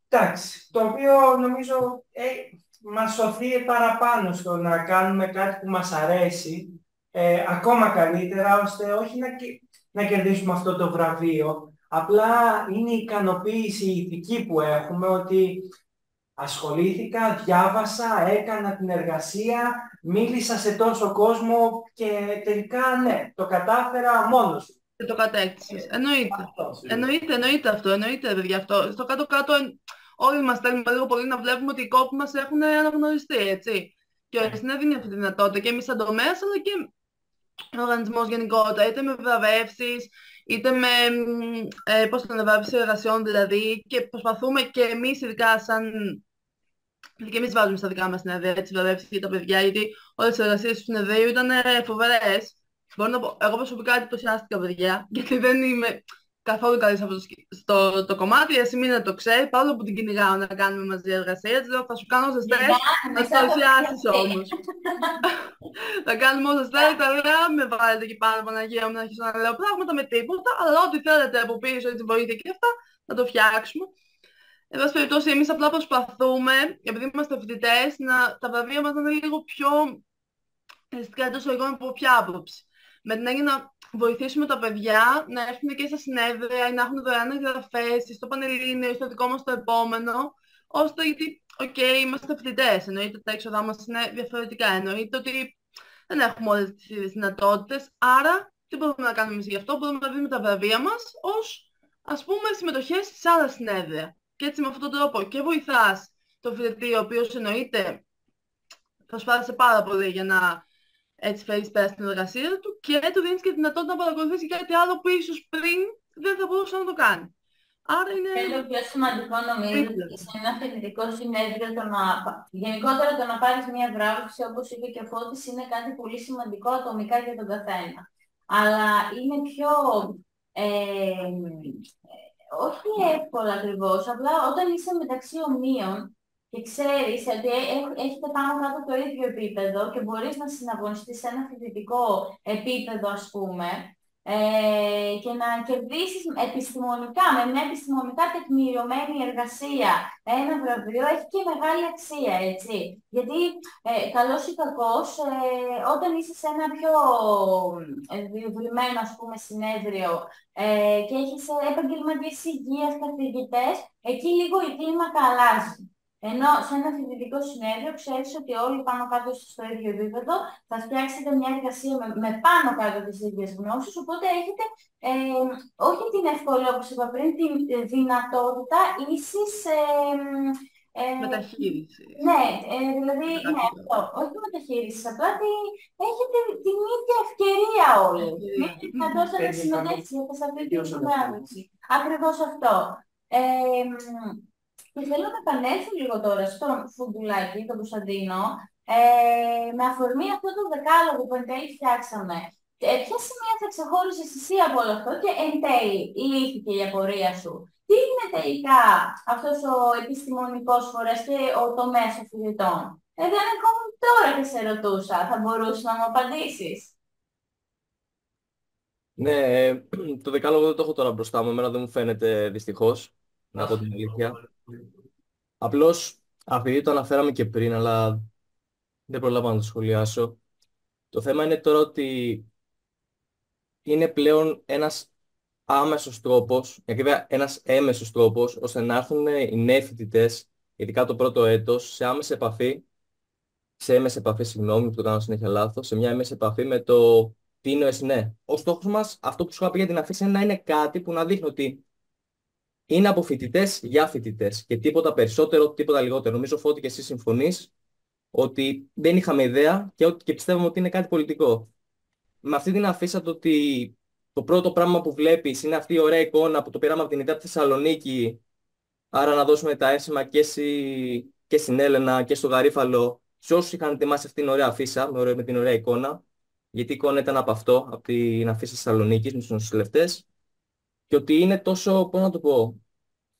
Εντάξει, το οποίο νομίζω μας σωθεί παραπάνω στο να κάνουμε κάτι που μας αρέσει, ακόμα καλύτερα, ώστε όχι να κερδίσουμε αυτό το βραβείο. Απλά είναι η ικανοποίηση ηθική που έχουμε, ότι ασχολήθηκα, διάβασα, έκανα την εργασία, μίλησα σε τόσο κόσμο και τελικά ναι, το κατάφερα μόνος σου. Και το κατέκτησες. Εννοείται αυτό, εννοείται, παιδιά, αυτό. Στο κάτω-κάτω όλοι μας θέλουμε λίγο πολύ να βλέπουμε ότι οι κόποι μας έχουν αναγνωριστεί, έτσι. Και ο ΕΣΝΕ δίνει αυτή τη δυνατότητα και εμείς σαν τομέας, αλλά και ο οργανισμός γενικότερα, είτε με βραβεύσεις, είτε με βραβεύσεις εργασιών δηλαδή, και προσπαθούμε και εμείς ειδικά και εμείς βάζουμε στα δικά μας συνέδρια τις βραβεύσεις για τα παιδιά, γιατί όλες τις εργασίες του συνεδρίου ήταν φοβερές. Μπορώ να πω, εγώ προσωπικά εντυπωσιάστηκα, παιδιά, γιατί δεν είμαι καθόλου καλή σε αυτό το κομμάτι. Εσύ μην το ξέρει, παρόλο που την κυνηγάω να κάνουμε μαζί εργασία. Της λέω, θα σου κάνω όσες θες, να τις παρουσιάσεις όμως. Θα κάνουμε όσες θέλετε, αλλά με βάλετε εκεί πάνω, Παναγία μου, να αρχίσω να λέω πράγματα με τίποτα, αλλά ό,τι θέλετε από πίσω, έτσι βοήθεια και αυτά, να το φτιάξουμε. Εν πάση περιπτώσει, εμείς απλά προσπαθούμε, επειδή είμαστε φοιτητές, τα βραβεία μας να είναι λίγο πιο αισθητικά εντός εισαγωγικών από ποια άποψη. Με την έννοια να βοηθήσουμε τα παιδιά να έρθουν και στα συνέδρια ή να έχουν δωρεάν εγγραφές ή στο Πανελλήνιο ή στο δικό μας το επόμενο, ώστε γιατί, είμαστε φοιτητές, εννοείται τα έξοδά μας είναι διαφορετικά, εννοείται ότι δεν έχουμε όλες τις δυνατότητες, άρα τι μπορούμε να κάνουμε εμείς γι' αυτό, μπορούμε να δίνουμε τα βραβεία μας ως, ας πούμε, συμμετοχές σε άλλα συνέδρια. Και έτσι με αυτόν τον τρόπο και βοηθάς τον φοιτητή, ο οποίος εννοείται προσπάθησε πάρα πολύ για να έτσι φέρεις πέρα στην εργασία του και του δίνεις και τη δυνατότητα να παρακολουθήσει κάτι άλλο που ίσως πριν δεν θα μπορούσε να το κάνει. Άρα είναι... Και το πιο σημαντικό νομίζω ότι σε ένα φοιτητικό συνέδριο γενικότερα το να πάρεις μια βράβευση, όπως είπε και ο Φώτης, είναι κάτι πολύ σημαντικό ατομικά για τον καθένα. Αλλά είναι πιο... όχι εύκολα ακριβώς, απλά όταν είσαι μεταξύ ομοίων και ξέρεις ότι έχετε πάνω κάτω το ίδιο επίπεδο και μπορείς να συναγωνιστείς σε ένα φοιτητικό επίπεδο, ας πούμε, και να κερδίσεις επιστημονικά, με μια επιστημονικά τεκμηριωμένη εργασία ένα βραβείο, έχει και μεγάλη αξία, έτσι. Γιατί, καλός ή κακός, όταν είσαι σε ένα πιο διευρυμένο, ας πούμε, συνέδριο και έχεις επαγγελματίες υγείας, καθηγητές, εκεί λίγο η κλίμακα αλλάζει. Ενώ σε ένα φοιτητικό συνέδριο ξέρεις ότι όλοι πάνω κάτω στο ίδιο επίπεδο θα φτιάξετε μια εργασία με πάνω κάτω τις ίδιες γνώσεις, οπότε έχετε όχι την ευκολία, όπως είπα πριν, τη δυνατότητα ίσης μεταχείριση. Ναι, δηλαδή, ναι, αυτό. Όχι μεταχείριση, απλά έχετε την ίδια ευκαιρία όλοι. Έχετε τη δυνατότητα να συμμετέχετε σε αυτή την συνάντηση. Ακριβώς αυτό. Και θέλω να επανέλθω λίγο τώρα στον Φουντουλάκη, τον Κωνσταντίνο, με αφορμή αυτό το δεκάλογο που εν τέλει φτιάξαμε. Ποια σημεία θα ξεχώρισες εσύ από όλο αυτό και εν τέλει λύθηκε η απορία σου? Τι είναι τελικά αυτός ο επιστημονικός φορέας και ο τομέας των φοιτητών? Αν ακόμα τώρα και σε ρωτούσα, θα μπορούσες να μου απαντήσεις? Ναι, το δεκάλογο δεν το έχω τώρα μπροστά μου, εμένα δεν μου φαίνεται δυστυχώς, να πω την αλήθεια. Απλώς, επειδή το αναφέραμε και πριν, αλλά δεν προλάβα να το σχολιάσω. Το θέμα είναι τώρα ότι είναι πλέον ένας άμεσος τρόπος, ένας έμεσος τρόπος, ώστε να έρθουν οι νέοι φοιτητές, ειδικά το πρώτο έτος, σε έμεση επαφή, συγγνώμη που το κάνω συνέχεια λάθος, σε μια έμεση επαφή με το τι είναι ο ΕΣΝΕ. Ο στόχος μας, αυτό που σου είχα πει για την αφήση, είναι να είναι κάτι που να δείχνει ότι είναι από φοιτητές για φοιτητές και τίποτα περισσότερο, τίποτα λιγότερο. Νομίζω, Φώτη, και εσύ συμφωνείς ότι δεν είχαμε ιδέα και πιστεύουμε ότι είναι κάτι πολιτικό. Με αυτή την αφήσα το ότι το πρώτο πράγμα που βλέπεις είναι αυτή η ωραία εικόνα που το πήραμε από την ιδέα από τη Θεσσαλονίκη, άρα να δώσουμε τα ένσημα και στην Έλενα και στο Γαρίφαλο, σε όσους είχαν ετοιμάσει αυτήν την ωραία αφίσα, με την ωραία εικόνα, γιατί η εικόνα ήταν από αυτό, από την αφίσα της Θεσσαλονίκης, με τους νοσηλευτές, και ότι είναι τόσο, πώς να το πω,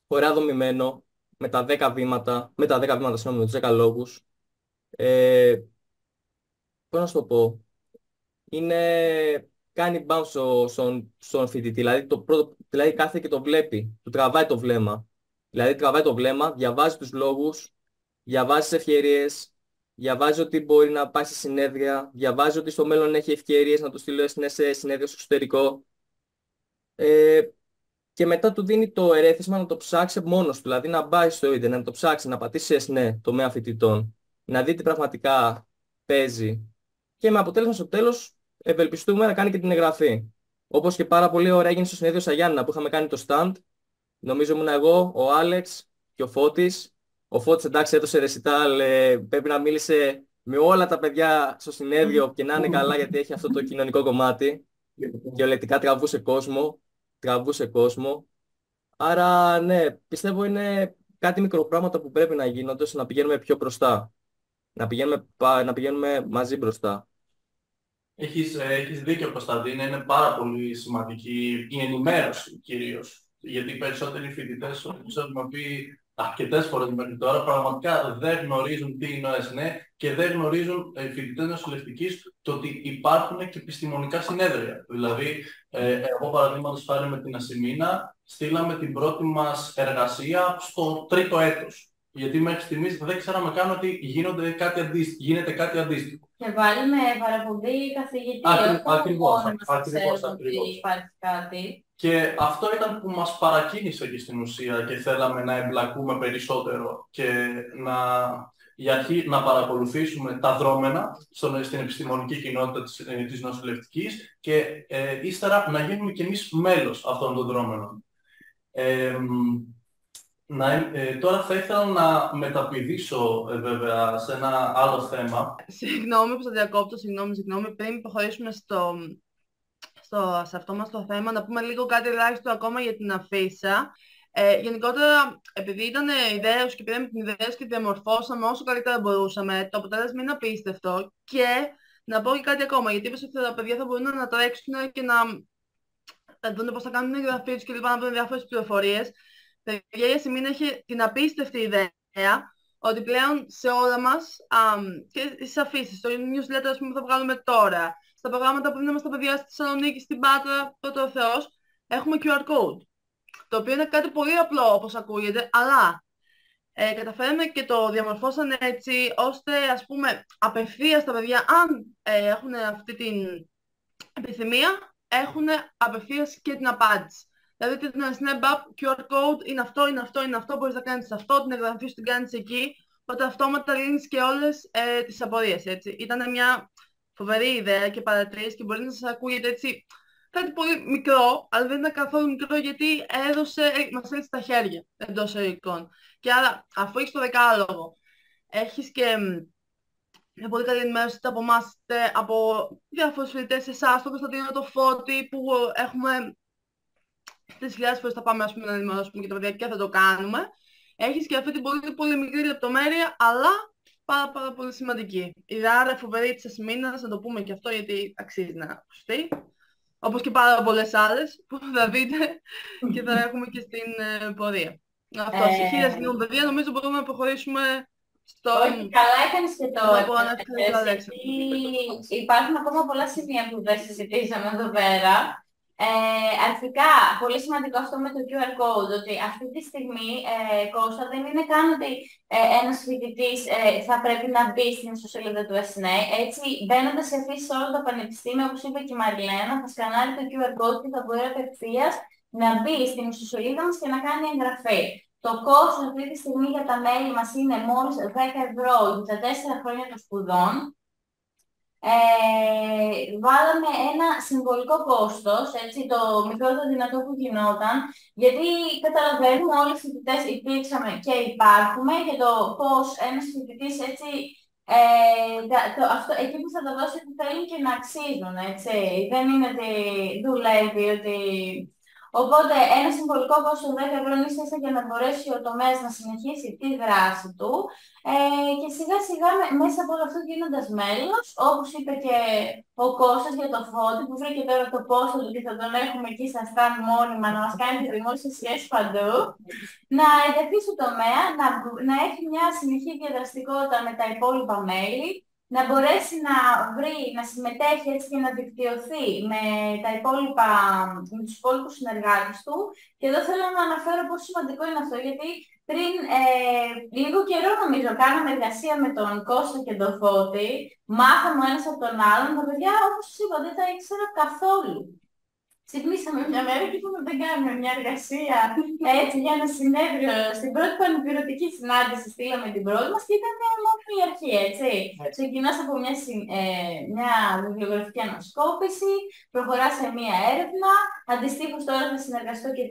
ωραία δομημένο, με τα 10 βήματα, συγγνώμη, με τους 10 λόγους. Πώς να σου το πω, κάνει bounce στον φοιτητή, δηλαδή κάθεται και το βλέπει, του τραβάει το βλέμμα. Δηλαδή τραβάει το βλέμμα, διαβάζει τους λόγους, διαβάζει τις ευκαιρίες, διαβάζει ότι μπορεί να πάει σε συνέδρια, διαβάζει ότι στο μέλλον έχει ευκαιρίες να το στείλει σε συνέδριο στο εξωτερικό. Και μετά του δίνει το ερέθισμα να το ψάξει μόνος του, δηλαδή να πάει στο ίντερνετ, να το ψάξει, να πατήσει ΕΣΝΕ, τομέα φοιτητών, να δει τι πραγματικά παίζει και με αποτέλεσμα στο τέλος ευελπιστούμε να κάνει και την εγγραφή. Όπως και πάρα πολύ ωραία έγινε στο συνέδριο Σαγιάννηνα που είχαμε κάνει το stand. Νομίζω ήμουν εγώ, ο Άλεξ και ο Φώτης. Ο Φώτης, εντάξει, έδωσε ρεσιτάλ, πρέπει να μίλησε με όλα τα παιδιά στο συνέδριο και να είναι καλά γιατί έχει αυτό το κοινωνικό κομμάτι. Και ολετικά τραβούσε κόσμο. Άρα, ναι, πιστεύω είναι κάτι μικροπράγματα που πρέπει να γίνονται ώστε να πηγαίνουμε πιο μπροστά. Να πηγαίνουμε μαζί μπροστά. Έχεις δίκιο, Κωνσταντίνε, είναι πάρα πολύ σημαντική η ενημέρωση κυρίως. Γιατί οι περισσότεροι φοιτητές, όπως έχουμε πει αρκετές φορές μέχρι τώρα, πραγματικά δεν γνωρίζουν τι είναι ο ΕΣΝΕ και δεν γνωρίζουν οι φοιτητές νοσηλευτικής το ότι υπάρχουν και επιστημονικά συνέδρια. Δηλαδή, εγώ παραδείγματος χάρη με την Ασημίνα, στείλαμε την πρώτη μας εργασία στο 3ο έτος. Γιατί μέχρι στιγμής δεν ξέραμε καν ότι γίνεται κάτι αντίστοιχο. Και βάλουμε παραπομπή καθηγητή. Ακριβώς. Υπάρχει κάτι. Και αυτό ήταν που μας παρακίνησε και στην ουσία και θέλαμε να εμπλακούμε περισσότερο και να παρακολουθήσουμε τα δρόμενα στην επιστημονική κοινότητα της νοσηλευτικής και ύστερα να γίνουμε κι εμείς μέλος αυτών των δρόμενων. Τώρα θα ήθελα να μεταπηδήσω βέβαια σε ένα άλλο θέμα. Συγγνώμη που θα διακόπτω, συγγνώμη. Πριν προχωρήσουμε σε αυτό μας το θέμα, να πούμε λίγο κάτι ελάχιστο ακόμα για την αφίσα. Γενικότερα, επειδή ήταν ιδέες και πήραμε την ιδέα και τη διαμορφώσαμε όσο καλύτερα μπορούσαμε, το αποτέλεσμα είναι απίστευτο. Και να πω και κάτι ακόμα, γιατί είπες ότι τα παιδιά θα μπορούν να τρέξουν και να δουν πώς θα κάνουν την εγγραφή τους και λοιπά, να βρουν διάφορες πληροφορίες. Παιδιά, η Ασημίνα έχει την απίστευτη ιδέα ότι πλέον σε όλα μας και στις αφήσεις, στο newsletter που θα βγάλουμε τώρα, στα προγράμματα που δίνουμε στα παιδιά στη Θεσσαλονίκη, στην Πάτρα, πρώτο ο Θεός, έχουμε QR code. Το οποίο είναι κάτι πολύ απλό όπως ακούγεται, αλλά καταφέραμε και το διαμορφώσανε έτσι, ώστε ας πούμε απευθείας τα παιδιά, αν έχουν αυτή την επιθυμία, έχουν απευθείας και την απάντηση. Δηλαδή το Snap App, QR code είναι αυτό, μπορείς να κάνεις αυτό, την εγγραφή σου την κάνεις εκεί, οπότε αυτόματα λύνεις και όλες τις απορίες, έτσι. Ήταν μια φοβερή ιδέα και παρατηρήσεις και μπορεί να σας ακούγεται έτσι κάτι πολύ μικρό, αλλά δεν ήταν καθόλου μικρό γιατί μας έλυσε τα χέρια εντός εικόνων. Και άρα, αφού έχεις το δεκάλογο, έχεις και μια πολύ καλή ενημέρωση από εμάς, από διάφορους φοιτητές, εσάς, τον Κωνσταντίνο, το Φώτη, που έχουμε 3.000 φορές θα πάμε να ενημερώσουμε και τα παιδιά και θα το κάνουμε. Έχεις και αυτή την πολύ πολύ μικρή λεπτομέρεια, αλλά πάρα πολύ σημαντική. Η ράρα φοβερή της Ασημίνας, να το πούμε και αυτό γιατί αξίζει να ακουστεί. Όπως και πάρα πολλές άλλες που θα δείτε και θα έχουμε και στην πορεία. Αυτό, σε 1.000 συγγνώμη παιδιά, νομίζω μπορούμε να προχωρήσουμε στο... Όχι, καλά έκανες και τώρα. Υπάρχουν ακόμα πολλά σημεία που δεν συζητήσαμε εδώ πέρα. Αρχικά, πολύ σημαντικό αυτό με το QR code, ότι αυτή τη στιγμή, Κώστα, δεν είναι καν ότι ένας φοιτητής θα πρέπει να μπει στην ιστοσελίδα του ΕΣΝΕ. Έτσι, μπαίνοντας σε αφήσεις σε όλα τα πανεπιστήμια, όπως είπε και η Μαριλένα, θα σκανάρει το QR code και θα μπορεί απευθείας να μπει στην ιστοσελίδα μας και να κάνει εγγραφή. Το κόστος αυτή τη στιγμή για τα μέλη μας είναι μόλις 10 ευρώ για τα 4 χρόνια των σπουδών. Βάλαμε ένα συμβολικό κόστος, έτσι, το μικρότερο δυνατό που γινόταν, γιατί καταλαβαίνουμε όλοι οι φοιτητές υπήρξαμε και υπάρχουμε για το πώς ένας φοιτητής έτσι, εκεί που θα τα δώσει που θέλουν και να αξίζουν, έτσι. Δεν είναι ότι δουλεύει, ότι... Οπότε ένα συμβολικό κόστος 10 ευρώ είναι για να μπορέσει ο τομέας να συνεχίσει τη δράση του και σιγά σιγά μέσα από όλο αυτό γίνοντας μέλος, όπως είπε και ο Κώστας για το Φώτη που βρήκε τώρα το πόστο του και θα τον έχουμε εκεί στα stand μόνιμα να μας κάνει τη δημόσια σχέση παντού, να ενταχθεί στο τομέα, να έχει μια συνεχή διαδραστικότητα με τα υπόλοιπα μέλη, να μπορέσει να βρει, να συμμετέχει έτσι και να δικτυωθεί με τους υπόλοιπους συνεργάτες του. Και εδώ θέλω να αναφέρω πόσο σημαντικό είναι αυτό, γιατί πριν λίγο καιρό νομίζω κάναμε εργασία με τον Κώστα και τον Φώτη, μάθαμε ο ένας από τον άλλον, τα παιδιά όπως σας είπα δεν τα ήξερα καθόλου. Ξυπνήσαμε μια μέρα και είπαμε δεν κάνουμε μια εργασία έτσι για ένα συνέδριο. Στην πρώτη πανεπιστημιακή συνάντηση στείλαμε την πρώτη μας και ήταν μόνο η αρχή, έτσι. Ξεκινάς από μια βιβλιογραφική ανασκόπηση, προχωράς σε μια έρευνα, αντιστοίχως τώρα θα συνεργαστώ και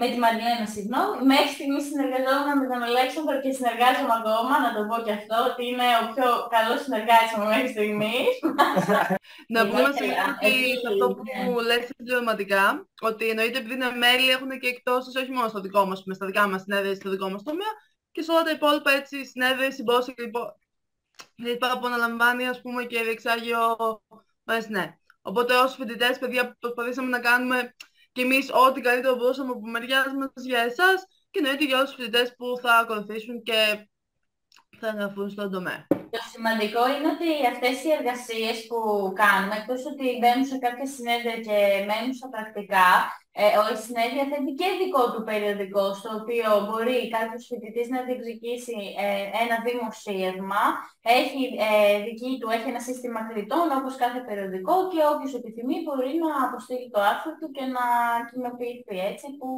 με τη Μαριλένα, συγγνώμη. Μέχρι στιγμής συνεργαζόμουν με τον Αλέξανδρο και συνεργάζομαι ακόμα, να το πω και αυτό, ότι είναι ο πιο καλός συνεργάτης μου μέχρι στιγμής. Να πούμε ότι σε αυτό που λέτε συμπληρωματικά, ότι εννοείται επειδή είναι μέλη έχουν και εκτόσεις όχι μόνο στο δικό μας, στα δικά μας συνέδρια, στο δικό μας τομέα, και σε όλα τα υπόλοιπα έτσι συνέδρια, συμπόσια γιατί παραποναλαμβάνει, ας πούμε, και διεξάγει ο ΕΣΝΕ. Οπότε ως φοιτητές, παιδιά, προσπαθήσαμε να κάνουμε κι εμείς ό,τι καλύτερο μπορούσαμε από μεριάς μας για εσάς και εννοείται για όλους τους φοιτητές που θα ακολουθήσουν και θα εγγραφούν στον τομέα. Το σημαντικό είναι ότι αυτές οι εργασίες που κάνουμε, εκτός ότι μπαίνουν σε κάποια συνέδρια και μένουν στα πρακτικά, ο ΕΣΝΕ διαθέτει και δικό του περιοδικό, στο οποίο μπορεί κάποιος φοιτητής να διεκδικήσει ένα δημοσίευμα. Έχει δική του, έχει ένα σύστημα κριτών όπως κάθε περιοδικό και όποιος επιθυμεί μπορεί να αποστείλει το άρθρο του και να κοινοποιηθεί, έτσι, που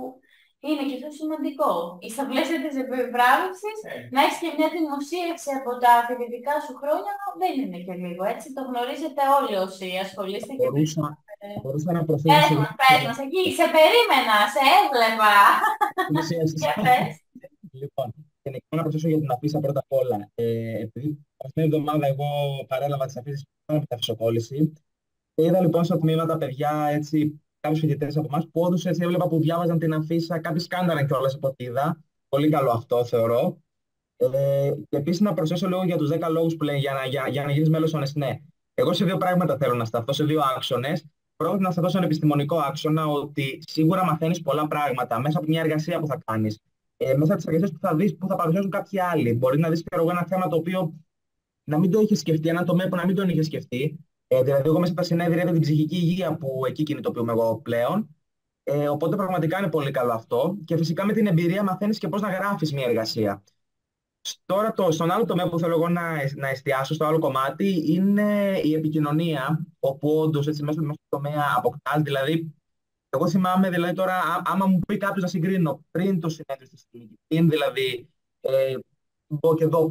είναι και αυτό σημαντικό. Στα πλαίσια της επιβράβευσης, να έχεις και μια δημοσίευση από τα φοιτητικά σου χρόνια, δεν είναι και λίγο, έτσι. Το γνωρίζετε όλοι όσοι ασχολείστε και... Μπορούσα να προσθέσω... Πες μας, εκεί, σε περίμενα, σε έβλεπα. Και πες. Λοιπόν, να προσθέσω για την αφίσα πρώτα απ' όλα. Επειδή την περασμένη εβδομάδα εγώ παρέλαβα τις αφίσες πάνω από τα φυσοκόλληση, είδα λοιπόν στο τμήμα τα παιδιά, έτσι, κάποιους φοιτητές από εμάς που όντως έτσι έβλεπα που διάβαζαν την αφίσα, κάποιοι σκάνδαραν κιόλας από ό,τι είδα. Πολύ καλό αυτό θεωρώ. Και επίσης να προσθέσω λίγο για τους 10 λόγους που λένε για να γίνεις μέλος των ΕΣΝΕ. Εγώ σε δύο πράγματα θέλω να σταθώ, σε δύο άξονες. Πρώτον, να σταθώ στον επιστημονικό άξονα, ότι σίγουρα μαθαίνεις πολλά πράγματα μέσα από μια εργασία που θα κάνεις. Μέσα από τις εργασίες που θα δεις, που θα παρουσιάσουν κάποιοι άλλοι. Μπορεί να δεις ένα θέμα το οποίο να μην το είχε σκεφτεί, ένα τομέα που να μην τον είχε σκεφτεί. Δηλαδή, εγώ μέσα από τα συνέδρια είδα την ψυχική υγεία που εκεί κινητοποιούμε εγώ πλέον. Οπότε πραγματικά είναι πολύ καλό αυτό. Και φυσικά με την εμπειρία μαθαίνεις και πώς να γράφεις μια εργασία. Τώρα, στον άλλο τομέα που θέλω εγώ να εστιάσω, στο άλλο κομμάτι, είναι η επικοινωνία, όπου όντως έτσι μέσα στο τομέα αποκτάς. Δηλαδή, εγώ θυμάμαι, δηλαδή τώρα, άμα μου πει κάποιος να συγκρίνω πριν το συνέδριο στη Συλλογική, πριν δηλαδή μπω και δω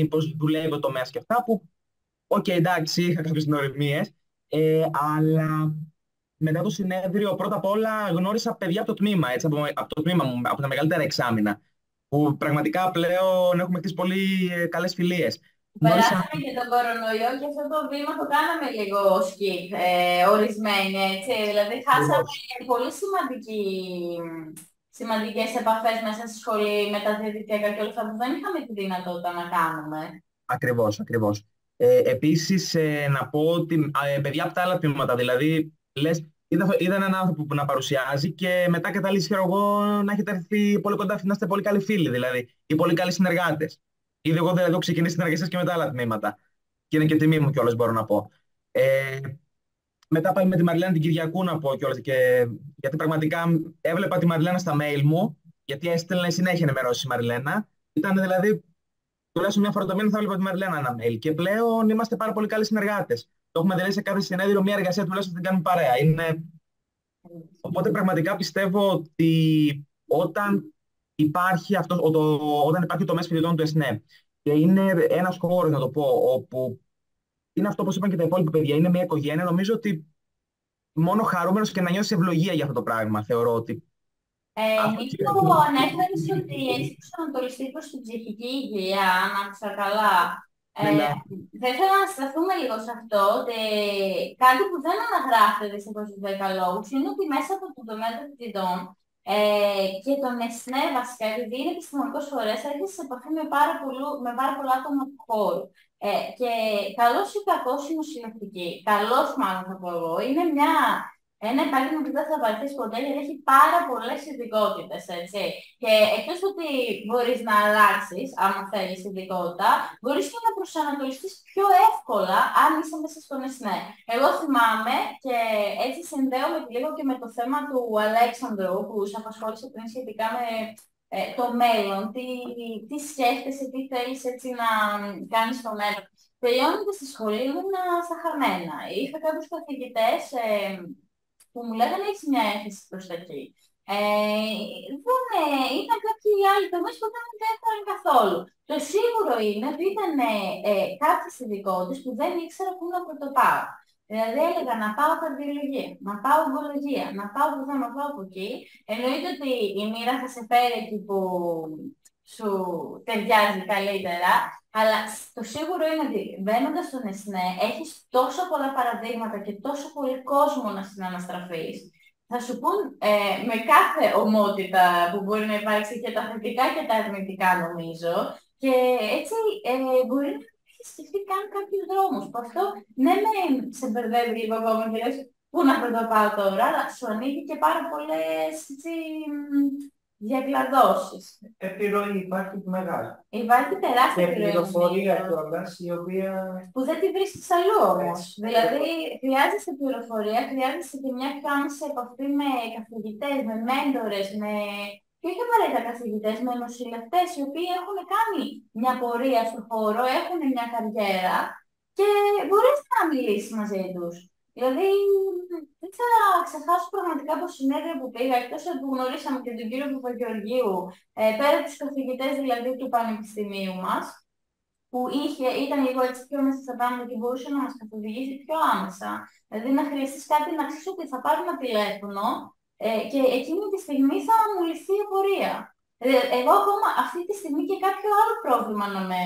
πώς δουλεύει ο τομέας και αυτά, που, εντάξει, είχα κάποιες νοημίες, αλλά μετά το συνέδριο, πρώτα απ' όλα γνώρισα παιδιά από το τμήμα, έτσι, από το τμήμα μου, από τα μεγαλύτερα εξάμηνα, που πραγματικά πλέον έχουμε χτίσει πολύ καλές φιλίες. Περάσαμε και τον κορονοϊό και αυτό το βήμα το κάναμε λίγο skip, ορισμένοι, έτσι. Δηλαδή χάσαμε πολύ σημαντικές επαφές μέσα στη σχολή με τα διαδικτυακά και όλα αυτά που δεν είχαμε τη δυνατότητα να κάνουμε. Ακριβώς, ακριβώς. Επίσης, να πω ότι παιδιά από τα άλλα τμήματα, δηλαδή, λες, είδα έναν άνθρωπο που να παρουσιάζει και μετά καταλήξει εγώ να έχετε έρθει πολύ κοντά, να είστε πολύ καλοί φίλοι, δηλαδή, ή πολύ καλοί συνεργάτες. Ήδη εγώ δηλαδή έχω ξεκινήσει συνεργασίες και με τα άλλα τμήματα. Και είναι και τιμή μου κιόλας, μπορώ να πω. Μετά πάλι με τη Μαριλένα την Κυριακού να πω κιόλας, γιατί πραγματικά έβλεπα τη Μαριλένα στα mail μου, γιατί έστελνε συνέχεια ενημερώσεις η Μαριλένα. Ήταν δηλαδή, τουλάχιστον μια φορά το μήνα θα έβλεπα τη Μαριλένα ένα mail. Και πλέον είμαστε πάρα πολύ καλοί συνεργάτες. Το έχουμε δηλαδή σε κάθε συνέδριο μια εργασία τουλάχιστον την κάνουμε παρέα. Οπότε πραγματικά πιστεύω ότι όταν υπάρχει όταν υπάρχει το μέσο φοιτητών του ΕΣΝΕ και είναι ένας χώρος, να το πω, όπου είναι αυτό που είπαν και τα υπόλοιπα παιδιά, είναι μια οικογένεια, νομίζω ότι μόνο χαρούμενος και να νιώσει ευλογία για αυτό το πράγμα, θεωρώ ότι. Νίκο, ανέφερες ότι είσαι προσανατολιστή προς την ψυχική υγεία, αν άκουσα καλά. Θα ήθελα να σταθούμε λίγο σε αυτό, ότι κάτι που δεν αναγράφεται δυστυχώς στους 10 λόγους είναι ότι μέσα από το τομέα των φοιτητών και τον ΕΣΝΕ βασικά, επειδή είναι επιστημονικός φορέας, έρχεσαι σε επαφή με πάρα πολλά άτομα του χώρου. Και καλός ή κακός είναι νοσηλευτική. Καλός μάλλον θα πω εγώ. Είναι ένα επάγγελμα που δεν θα βαρεθείς ποτέ γιατί έχει πάρα πολλές ειδικότητες, έτσι. Και εκτός ότι μπορείς να αλλάξεις, άμα θέλεις ειδικότητα, μπορείς και να προσανατολιστείς πιο εύκολα αν είσαι μέσα στον ΕΣΝΕ. Εγώ θυμάμαι και έτσι συνδέομαι λίγο και με το θέμα του Αλέξανδρου που σε απασχόλησε πριν σχετικά με το μέλλον, τι σκέφτεσαι, τι θέλεις έτσι να κάνεις στο μέλλον. Τελειώνοντας στη σχολή ήμουν στα χαμένα. Είχα κάποιους καθηγητές που μου λέγανε έχεις μια έφεση προς τα εκεί. Ήταν κάποιοι άλλοι τομείς που δεν με ενδιαφέραν καθόλου. Το σίγουρο είναι ότι ήταν κάποιες ειδικότητες που δεν ήξερα πού να πρωτοπάω. Δηλαδή έλεγα να πάω καρδιολογία, να πάω ογκολογία, να πάω από εδώ, να πάω από εκεί. Εννοείται ότι η μοίρα θα σε φέρει εκεί που σου ταιριάζει καλύτερα, αλλά το σίγουρο είναι ότι μπαίνοντας στον ΕΣΝΕ έχεις τόσο πολλά παραδείγματα και τόσο πολύ κόσμο να συναναστραφείς. Θα σου πούν με κάθε ομότητα που μπορεί να υπάρξει και τα θετικά και τα αρνητικά νομίζω και έτσι μπορεί να έχει έχει σκεφτεί καν κάποιους δρόμους. Που αυτό ναι, σε μπερδεύει λίγο ακόμα και λες πού να το πάω τώρα, αλλά σου ανοίγει και πάρα πολλές διακλαδώσεις. Επιρροή υπάρχει μεγάλη. Υπάρχει τεράστια Και επιρροή. πληροφορία κιόλας, η οποία... Που δεν τη βρίσκεις αλλού όμως. Δηλαδή, χρειάζεσαι πληροφορία, χρειάζεσαι και μια πιο άμεση επαφή με καθηγητές, με μέντορες, και όχι απαραίτητα καθηγητές, με νοσηλευτές, οι οποίοι έχουν κάνει μια πορεία στον χώρο, έχουν μια καριέρα και μπορείς να μιλήσεις μαζί τους. Δηλαδή, δεν θα ξεχάσω πραγματικά από συνέδρια που πήγα, εκτός από που γνωρίσαμε και τον κύριο Παπαγεωργίου, πέρα από τους καθηγητές δηλαδή του Πανεπιστημίου μας, που ήταν λίγο έτσι πιο μέσα στα πράγματα και μπορούσε να μας καθοδηγήσει πιο άμεσα. Δηλαδή να χρειαστείς κάτι να ξέρεις ότι θα πάρω ένα τηλέφωνο και εκείνη τη στιγμή θα μου λυθεί η απορία. Εγώ ακόμα αυτή τη στιγμή και κάποιο άλλο πρόβλημα να με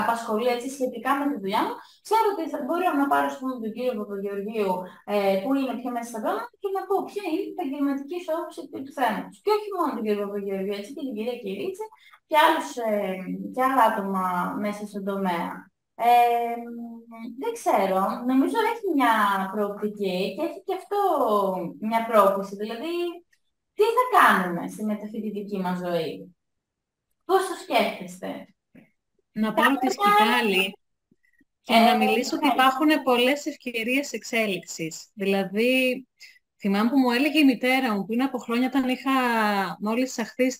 απασχολεί έτσι, σχετικά με τη δουλειά μου, ξέρω ότι μπορώ να πάρω τον κύριο Παπαγεωργίου που είναι πιο μέσα στα πράγματα και να πω ποια είναι η επαγγελματική σου άποψη του θέματος. Και όχι μόνο τον κύριο Παπαγεωργίου, έτσι και την κυρία Κυρίτση και άλλα άτομα μέσα στον τομέα. Δεν ξέρω, νομίζω έχει μια προοπτική και έχει και αυτό μια πρόκληση. Δηλαδή, τι θα κάνουμε στη μεταφοιτητική μας ζωή, πώς το σκέφτεστε? Να πάρω τη σκητάλη και να μιλήσω ότι υπάρχουν πολλές ευκαιρίες εξέλιξης. Δηλαδή, θυμάμαι που μου έλεγε η μητέρα μου πριν από χρόνια, όταν είχα μόλις εισαχθεί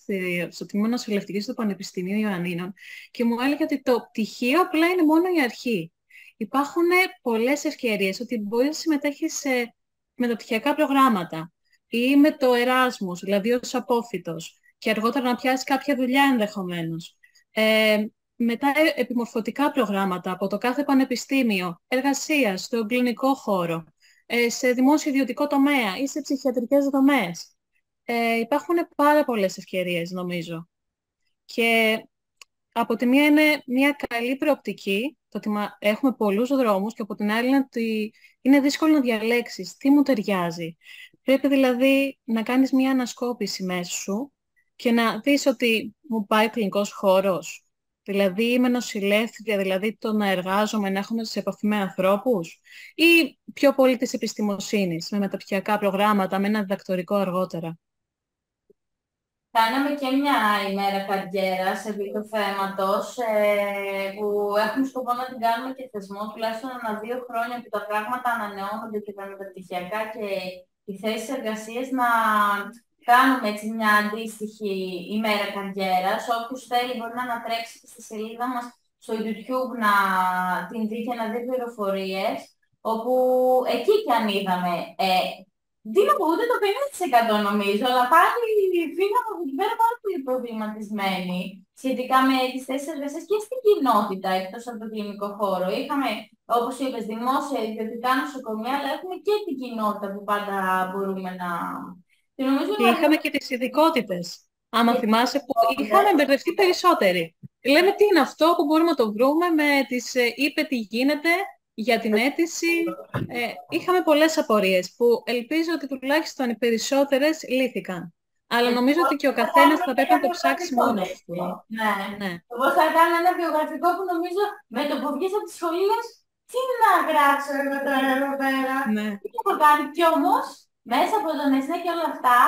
στο τμήμα νοσηλευτικής του Πανεπιστημίου Ιωαννίνων, και μου έλεγε ότι το πτυχίο απλά είναι μόνο η αρχή. Υπάρχουν πολλές ευκαιρίες, ότι μπορείς να συμμετέχεις σε μεταπτυχιακά προγράμματα ή με το Εράσμους, δηλαδή ως απόφοιτος, και αργότερα να πιάσεις κάποια δουλειά ενδεχομένως. Μετά επιμορφωτικά προγράμματα από το κάθε πανεπιστήμιο, εργασία στο κλινικό χώρο, σε δημόσιο ιδιωτικό τομέα ή σε ψυχιατρικές δομές. Υπάρχουν πάρα πολλές ευκαιρίες, νομίζω. Και από τη μία είναι μια καλή προοπτική, το ότι έχουμε πολλούς δρόμους, και από την άλλη είναι ότι είναι δύσκολο να διαλέξεις τι μου ταιριάζει. Πρέπει δηλαδή να κάνεις μια ανασκόπηση μέσα σου και να δεις ότι μου πάει ο κλινικός χώρος. Δηλαδή είμαι νοσηλεύτρια, δηλαδή το να εργάζομαι, να έχουμε σε επαφή με ανθρώπους, ή πιο πολύ της επιστημοσύνης, με μεταπτυχιακά προγράμματα, με ένα διδακτορικό αργότερα. Κάναμε και μια ημέρα καριέρας επί του θέματος, που έχουμε σκοπό να την κάνουμε και θεσμό, τουλάχιστον ανά 2 χρόνια που τα πράγματα ανανεώνονται και τα μεταπτυχιακά και οι θέσεις εργασίας, να κάνουμε έτσι μια αντίστοιχη ημέρα καριέρας. Όποιος θέλει μπορεί να ανατρέξει στη σελίδα μας στο YouTube να την δει και να δει πληροφορίες, όπου εκεί κι αν είδαμε, δεν είναι ούτε το 50% νομίζω, αλλά πάλι φύγαμε από εκεί πέρα πάρα πολύ προβληματισμένοι σχετικά με τις θέσεις εργασίας και στην κοινότητα εκτός από το κλινικό χώρο. Είχαμε, όπως είπες, δημόσια, ιδιωτικά νοσοκομεία, αλλά έχουμε και την κοινότητα που πάντα μπορούμε να... Και είχαμε και τις ειδικότητες, άμα θυμάσαι, που είχαμε μπερδευτεί περισσότεροι. Λέμε τι είναι αυτό που μπορούμε να το βρούμε με τις είπε τι γίνεται για την αίτηση. Είχαμε πολλές απορίες που ελπίζω ότι τουλάχιστον οι περισσότερες λύθηκαν. Αλλά νομίζω ότι και ο καθένας θα πρέπει να το ψάξει μόνος του. Ναι. Εγώ θα κάνω ένα βιογραφικό που νομίζω με το που βγεις από τις σχολείες, τι να γράψω εγώ τώρα εδώ πέρα. Τι έχω κάνει κι όμως, μέσα από τον ΕΣΝΕ και όλα αυτά,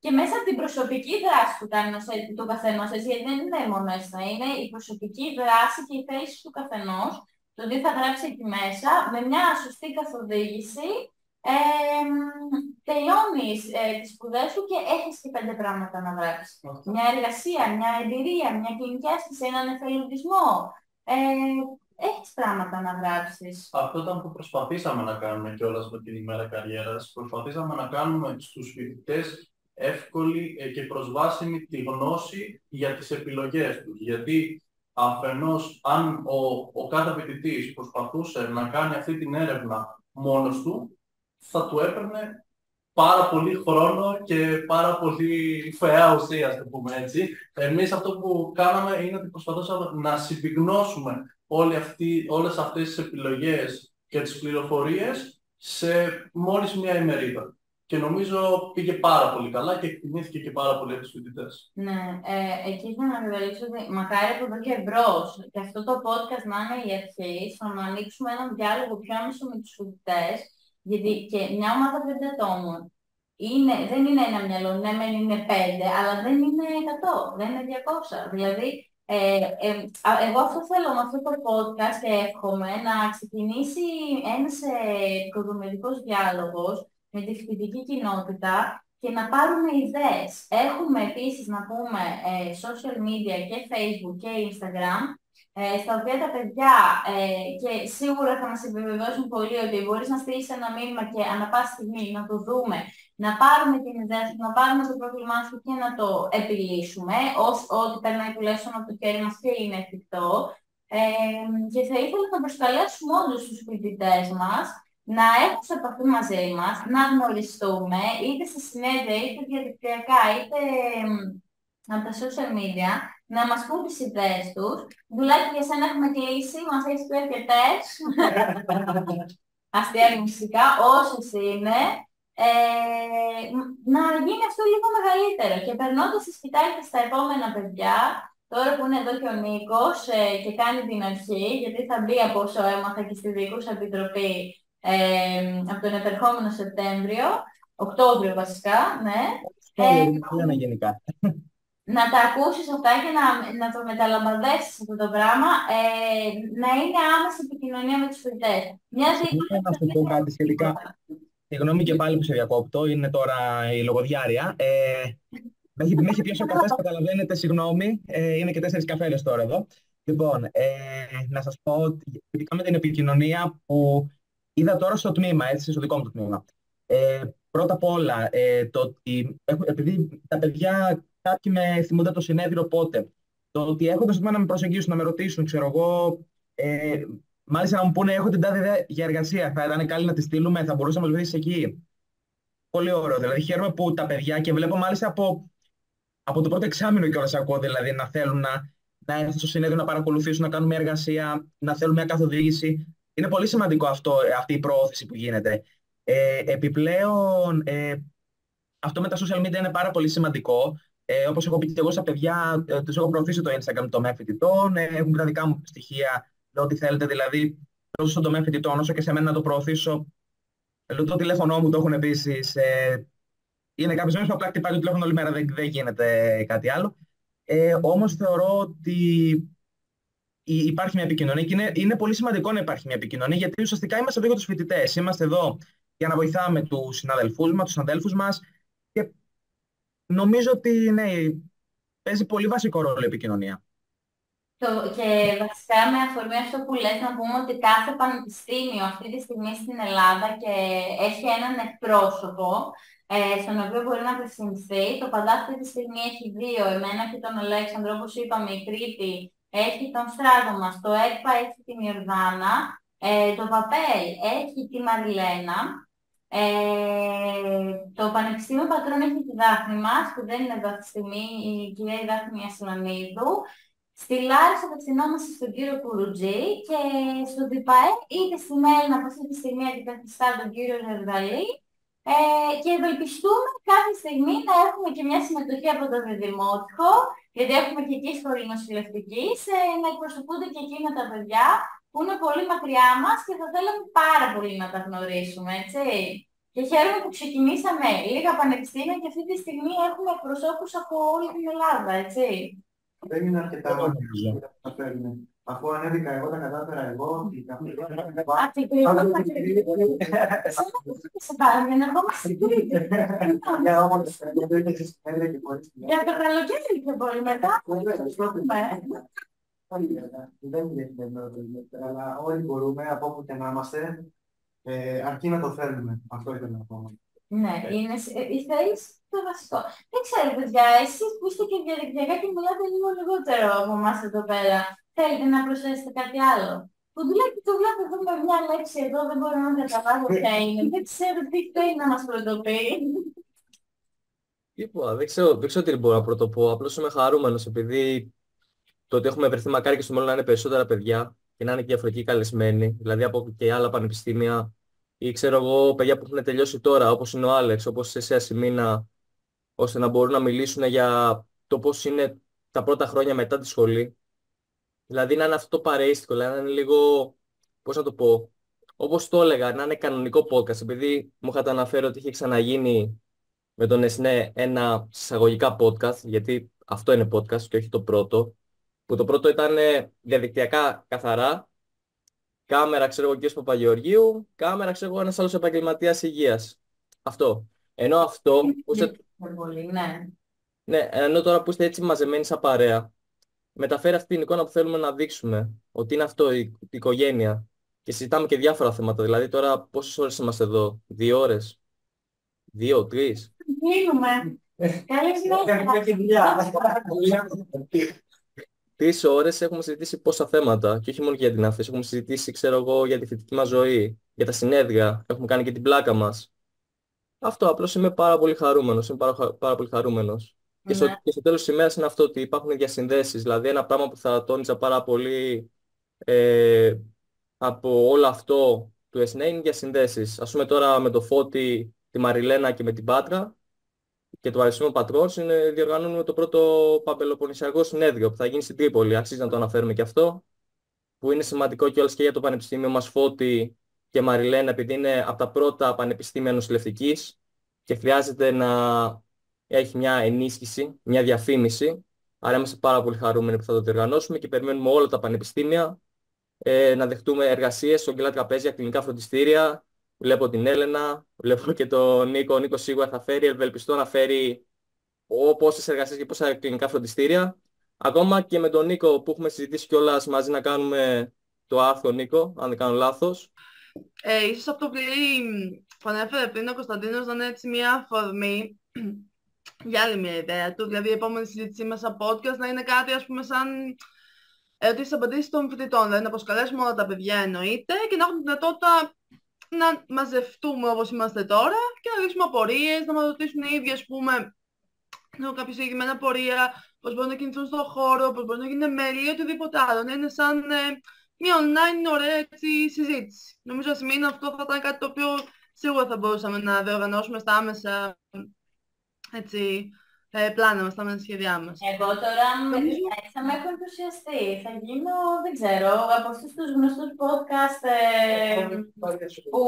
και μέσα από την προσωπική δράση που κάνει του καθενός, γιατί δεν είναι μόνο ΕΣΝΕ, είναι η προσωπική δράση και η θέση του καθενός, το τι θα γράψει εκεί μέσα, με μια σωστή καθοδήγηση, τελειώνεις τις σπουδές σου και έχεις και 5 πράγματα να γράψεις. Μια εργασία, μια εμπειρία, μια κλινική άσκηση, έναν εθελοντισμό. Έχεις πράγματα να γράψεις. Αυτό ήταν που προσπαθήσαμε να κάνουμε κιόλας με την ημέρα καριέρας. Προσπαθήσαμε να κάνουμε στους φοιτητές εύκολη και προσβάσιμη τη γνώση για τις επιλογές τους. Γιατί αφενός, αν ο κάθε φοιτητής προσπαθούσε να κάνει αυτή την έρευνα μόνος του, θα του έπαιρνε πάρα πολύ χρόνο και πάρα πολύ φαιά ουσία, ας το πούμε έτσι. Εμείς αυτό που κάναμε είναι ότι προσπαθούσαμε να συμπυκνώσουμε όλες αυτές τις επιλογές και τις πληροφορίες σε μόλις μία ημερίδα. και νομίζω πήγε πάρα πολύ καλά και εκτιμήθηκε και πάρα πολύ από τους φοιτητές. Ναι, εκεί ήθελα να διαλύσω ότι μακάρι από εδώ και μπρος και αυτό το podcast να είναι η αρχή στο να ανοίξουμε έναν διάλογο πιο άμεσο με τους φοιτητές, γιατί και μια ομάδα 5 ατόμων δεν είναι ένα μυαλό, ναι, μεν είναι 5, αλλά δεν είναι 100, δεν είναι 200. Δηλαδή, εγώ αυτό θέλω με αυτό το podcast και εύχομαι να ξεκινήσει ένας επικοδομητικός διάλογος με τη φοιτητική κοινότητα και να πάρουμε ιδέες. Έχουμε επίσης να πούμε social media και Facebook και Instagram, στα οποία τα παιδιά και σίγουρα θα μας επιβεβαιώσουν πολύ ότι μπορείς να στείλεις ένα μήνυμα και ανά πάση στιγμή να το δούμε, να πάρουμε την ιδέα σου, να πάρουμε το πρόβλημά σου και να το επιλύσουμε, ό,τι περνάει τουλάχιστον από το χέρι μας και είναι εφικτό. Και θα ήθελα να προσκαλέσουμε όντως τους φοιτητές μας να έχουν σε επαφή μαζί μας, να γνωριστούμε, είτε σε συνέδρια, είτε διαδικτυακά, είτε από τα social media, να μας πούν τις ιδέες τους. Δουλάκι για σένα έχουμε κλείσει, μας έχεις πει αρκετές. Αστεία φυσικά, όσες είναι. Να γίνει αυτό λίγο μεγαλύτερο. Και περνώντας τη σκητάλη και στα επόμενα παιδιά, τώρα που είναι εδώ και ο Νίκος και κάνει την αρχή, γιατί θα μπει από όσο έμαθα και στη Διοικούσα Επιτροπή από τον επερχόμενο Σεπτέμβριο, Οκτώβριο βασικά, ναι. Γενικά. Να τα ακούσεις αυτά και να το μεταλαμπαδέσεις αυτό το πράγμα, να είναι άμεση επικοινωνία με τους φοιτητές. Να σου πω κάτι σχετικά. Συγγνώμη και πάλι που σε διακόπτω, είναι τώρα η λογοδιάρεια. Με έχει πιάσει ο καφές, καταλαβαίνετε, συγγνώμη, είναι και 4 καφέδες τώρα εδώ. Λοιπόν, να σας πω σχετικά με την επικοινωνία που είδα τώρα στο τμήμα, έτσι, στο δικό μου το τμήμα. Πρώτα απ' όλα, το ότι επειδή τα παιδιά κάποιοι με θυμούνται το συνέδριο πότε, το ότι έχοντας το τμήμα να με προσεγγίσουν, να με ρωτήσουν, ξέρω εγώ, μάλιστα να μου πούνε έχω την τάδε ιδέα για εργασία, θα ήταν καλή να τη στείλουμε, θα μπορούσε να μας βοηθήσει εκεί. Πολύ ωραίο, δηλαδή χαίρομαι που τα παιδιά και βλέπω μάλιστα από το πρώτο εξάμηνο κιόλας ακούω δηλαδή να θέλουν να έρθουν στο συνέδριο, να παρακολουθήσουν, να κάνουν μια εργασία, να θέλουν μια καθοδήγηση. Είναι πολύ σημαντικό αυτή η προώθηση που γίνεται. Επιπλέον, αυτό με τα social media είναι πάρα πολύ σημαντικό. Όπως έχω πει και εγώ στα παιδιά, τους έχω προωθήσει το Instagram το τομέα φοιτητών, έχουν τα δικά μου στοιχεία, λέω ό,τι θέλετε, δηλαδή τόσο στον τομέα φοιτητών όσο και σε μένα να το προωθήσω. Λέω το τηλέφωνό μου το έχουν επίσης. Είναι κάποιες μέρες που απλά χτυπάει το τηλέφωνο όλη μέρα, δεν γίνεται κάτι άλλο. Όμως θεωρώ ότι υπάρχει μια επικοινωνία και είναι πολύ σημαντικό να υπάρχει μια επικοινωνία, γιατί ουσιαστικά είμαστε εδώ για τους φοιτητές. Είμαστε εδώ για να βοηθάμε τους συναδέλφους μας και νομίζω ότι ναι, παίζει πολύ βασικό ρόλο η επικοινωνία. Και βασικά με αφορμή αυτό που λες, να πούμε ότι κάθε πανεπιστήμιο αυτή τη στιγμή στην Ελλάδα και έχει έναν εκπρόσωπο στον οποίο μπορεί να απευθυνθεί. Το Παντά αυτή τη στιγμή έχει 2, εμένα και τον Αλέξανδρο, όπως είπαμε, η Κρήτη έχει τον Στράτο μας, το ΕΚΠΑ έχει την Ιορδάνα, το ΠΑΠΕΛ έχει τη Μαριλένα, το Πανεπιστήμιο Πατρών έχει τη Δάφνη μας, που δεν είναι εδώ αυτή τη στιγμή, η κυρία Δάφνη Ασλανίδου. Στη Λάρισα απευθυνόμαστε στον κύριο Κουρουτζή και στον ΤΙΠΑΕ είτε στη Μέλνα που αυτή τη στιγμή αντικαθιστά τον κύριο Ζερδαλή και ευελπιστούμε κάποια στιγμή να έχουμε και μια συμμετοχή από το Διδημότυχο, γιατί έχουμε και εκεί σχολή νοσηλευτικής, να εκπροσωπούνται και εκείνα τα παιδιά που είναι πολύ μακριά μας και θα θέλαμε πάρα πολύ να τα γνωρίσουμε, έτσι. Και χαίρομαι που ξεκινήσαμε λίγα πανεπιστήμια και αυτή τη στιγμή έχουμε εκπροσώπους από όλη την Ελλάδα, έτσι. Δεν είναι αρκετά να φέρουμε. Αφού ανέβηκα εγώ, τα κατάφερα εγώ. Σε πάρουμε να βγούμε στην Κρήτη. Για το καλοκαίρι και πολύ μετά. Δεν είναι αλλά όλοι μπορούμε, από όπου και να είμαστε, αρκεί να το θέλουμε. Αυτό ήθελα να πω. Ναι, θέλεις το βασικό. Δεν ξέρω, παιδιά, εσείς που είστε και διαδικτυακά και μιλάτε λίγο λιγότερο από εμάς εδώ πέρα, θέλετε να προσθέσετε κάτι άλλο? Ποντουλάκι το βλέπω εδώ με μια λέξη εδώ, δεν μπορώ να καταλάβω ποια είναι. Δεν ξέρω τι θέλει να μας πρωτοποιεί. Τίποτα, δεν ξέρω τι μπορώ να πρωτοπώ. Απλώς είμαι χαρούμενος επειδή το ότι έχουμε βρεθεί μακάρι και στο μέλλον να είναι περισσότερα παιδιά και να είναι και διαφορετικοί καλεσμένοι, δηλαδή από και άλλα πανεπιστήμια ή ξέρω εγώ παιδιά που έχουν τελειώσει τώρα, όπως είναι ο Άλεξ, όπως εσύ Ασημίνα, ώστε να μπορούν να μιλήσουν για το πώς είναι τα πρώτα χρόνια μετά τη σχολή. Δηλαδή να είναι αυτό το παρεΐστικο, δηλαδή να είναι λίγο, πώς να το πω, όπως το έλεγα, να είναι κανονικό podcast, επειδή μου είχατε αναφέρει ότι είχε ξαναγίνει με τον ΕΣΝΕ ένα εισαγωγικά podcast, γιατί αυτό είναι podcast και όχι το πρώτο, που το πρώτο ήταν διαδικτυακά καθαρά, κάμερα ξέρω εγώ κύριος Παπαγεωργίου, κάμερα ξέρω εγώ ένας άλλος επαγγελματίας υγείας. Αυτό. Ενώ αυτό, που είστε, Πολύ, ναι. ναι, ενώ τώρα που είστε έτσι μαζεμένοι σαν παρέα, μεταφέρει αυτή την εικόνα που θέλουμε να δείξουμε, ότι είναι αυτό η οικογένεια. Και συζητάμε και διάφορα θέματα. Δηλαδή τώρα πόσες ώρες είμαστε εδώ, 2 ώρες, 2, 3. Κλείνουμε. Καλή Έχουμε και δουλειά. 3 ώρες έχουμε συζητήσει πόσα θέματα. Και όχι μόνο για την άφηση. Έχουμε συζητήσει, ξέρω εγώ, για τη φοιτητική μας ζωή, για τα συνέδρια. Έχουμε κάνει και την πλάκα μας. Αυτό απλώς είμαι πάρα πολύ χαρούμενος. Είμαι πάρα πολύ χαρούμενος. Ναι. Και στο τέλος της ημέρας είναι αυτό ότι υπάρχουν διασυνδέσεις. Δηλαδή ένα πράγμα που θα τόνιζα πάρα πολύ από όλο αυτό του ΕΣΝΕ είναι διασυνδέσεις. Ας πούμε τώρα με το Φώτη, τη Μαριλένα και με την Πάτρα και το Αριστείδη Πατρός διοργανώνουμε το πρώτο παμπελοποννησιακό συνέδριο που θα γίνει στην Τρίπολη. Αξίζει να το αναφέρουμε και αυτό, που είναι σημαντικό κιόλας και για το Πανεπιστήμιο μας Φώτη και Μαριλένα, επειδή είναι από τα πρώτα πανεπιστήμια νοσηλευτικής και χρειάζεται να έχει μια ενίσχυση, μια διαφήμιση. Άρα είμαστε πάρα πολύ χαρούμενοι που θα το διοργανώσουμε και περιμένουμε όλα τα πανεπιστήμια να δεχτούμε εργασίες, ογγελά τραπέζια, κλινικά φροντιστήρια. Βλέπω την Έλενα, βλέπω και τον Νίκο. Ο Νίκος σίγουρα θα φέρει, ευελπιστώ να φέρει πόσες εργασίες και πόσα κλινικά φροντιστήρια. Ακόμα και με τον Νίκο που έχουμε συζητήσει κιόλας μαζί να κάνουμε το άρθρο, Νίκο, αν δεν κάνω λάθος. Ίσως αυτό το βιβλίο που ανέφερε πριν ο Κωνσταντίνος να είναι έτσι μια αφορμή για άλλη μια ιδέα του. Δηλαδή η επόμενη συζήτησή μας σαν podcast να είναι κάτι ας πούμε σαν ερωτήσεις απαντήσεις των φοιτητών. Δηλαδή να προσκαλέσουμε όλα τα παιδιά εννοείται και να έχουμε τη δυνατότητα να μαζευτούμε όπως είμαστε τώρα και να ρίξουμε απορίες, να μας ρωτήσουν οι ίδιοι ας πούμε να κάποια συγκεκριμένα πορεία, πώς μπορούν να κινηθούν στον χώρο, πώς μπορούν να γίνουν μέλη ή οτιδήποτε άλλο. Να είναι σαν μια online ωραία έτσι, συζήτηση. Νομίζω ας μην αυτό θα ήταν κάτι το οποίο σίγουρα θα μπορούσαμε να διοργανώσουμε στα άμεσα έτσι, πλάνα μας, στα άμεσα σχέδιά μας. Εγώ τώρα θα με έχω ενθουσιαστεί. Θα γίνω, δεν ξέρω, από αυτούς τους γνωστούς podcast που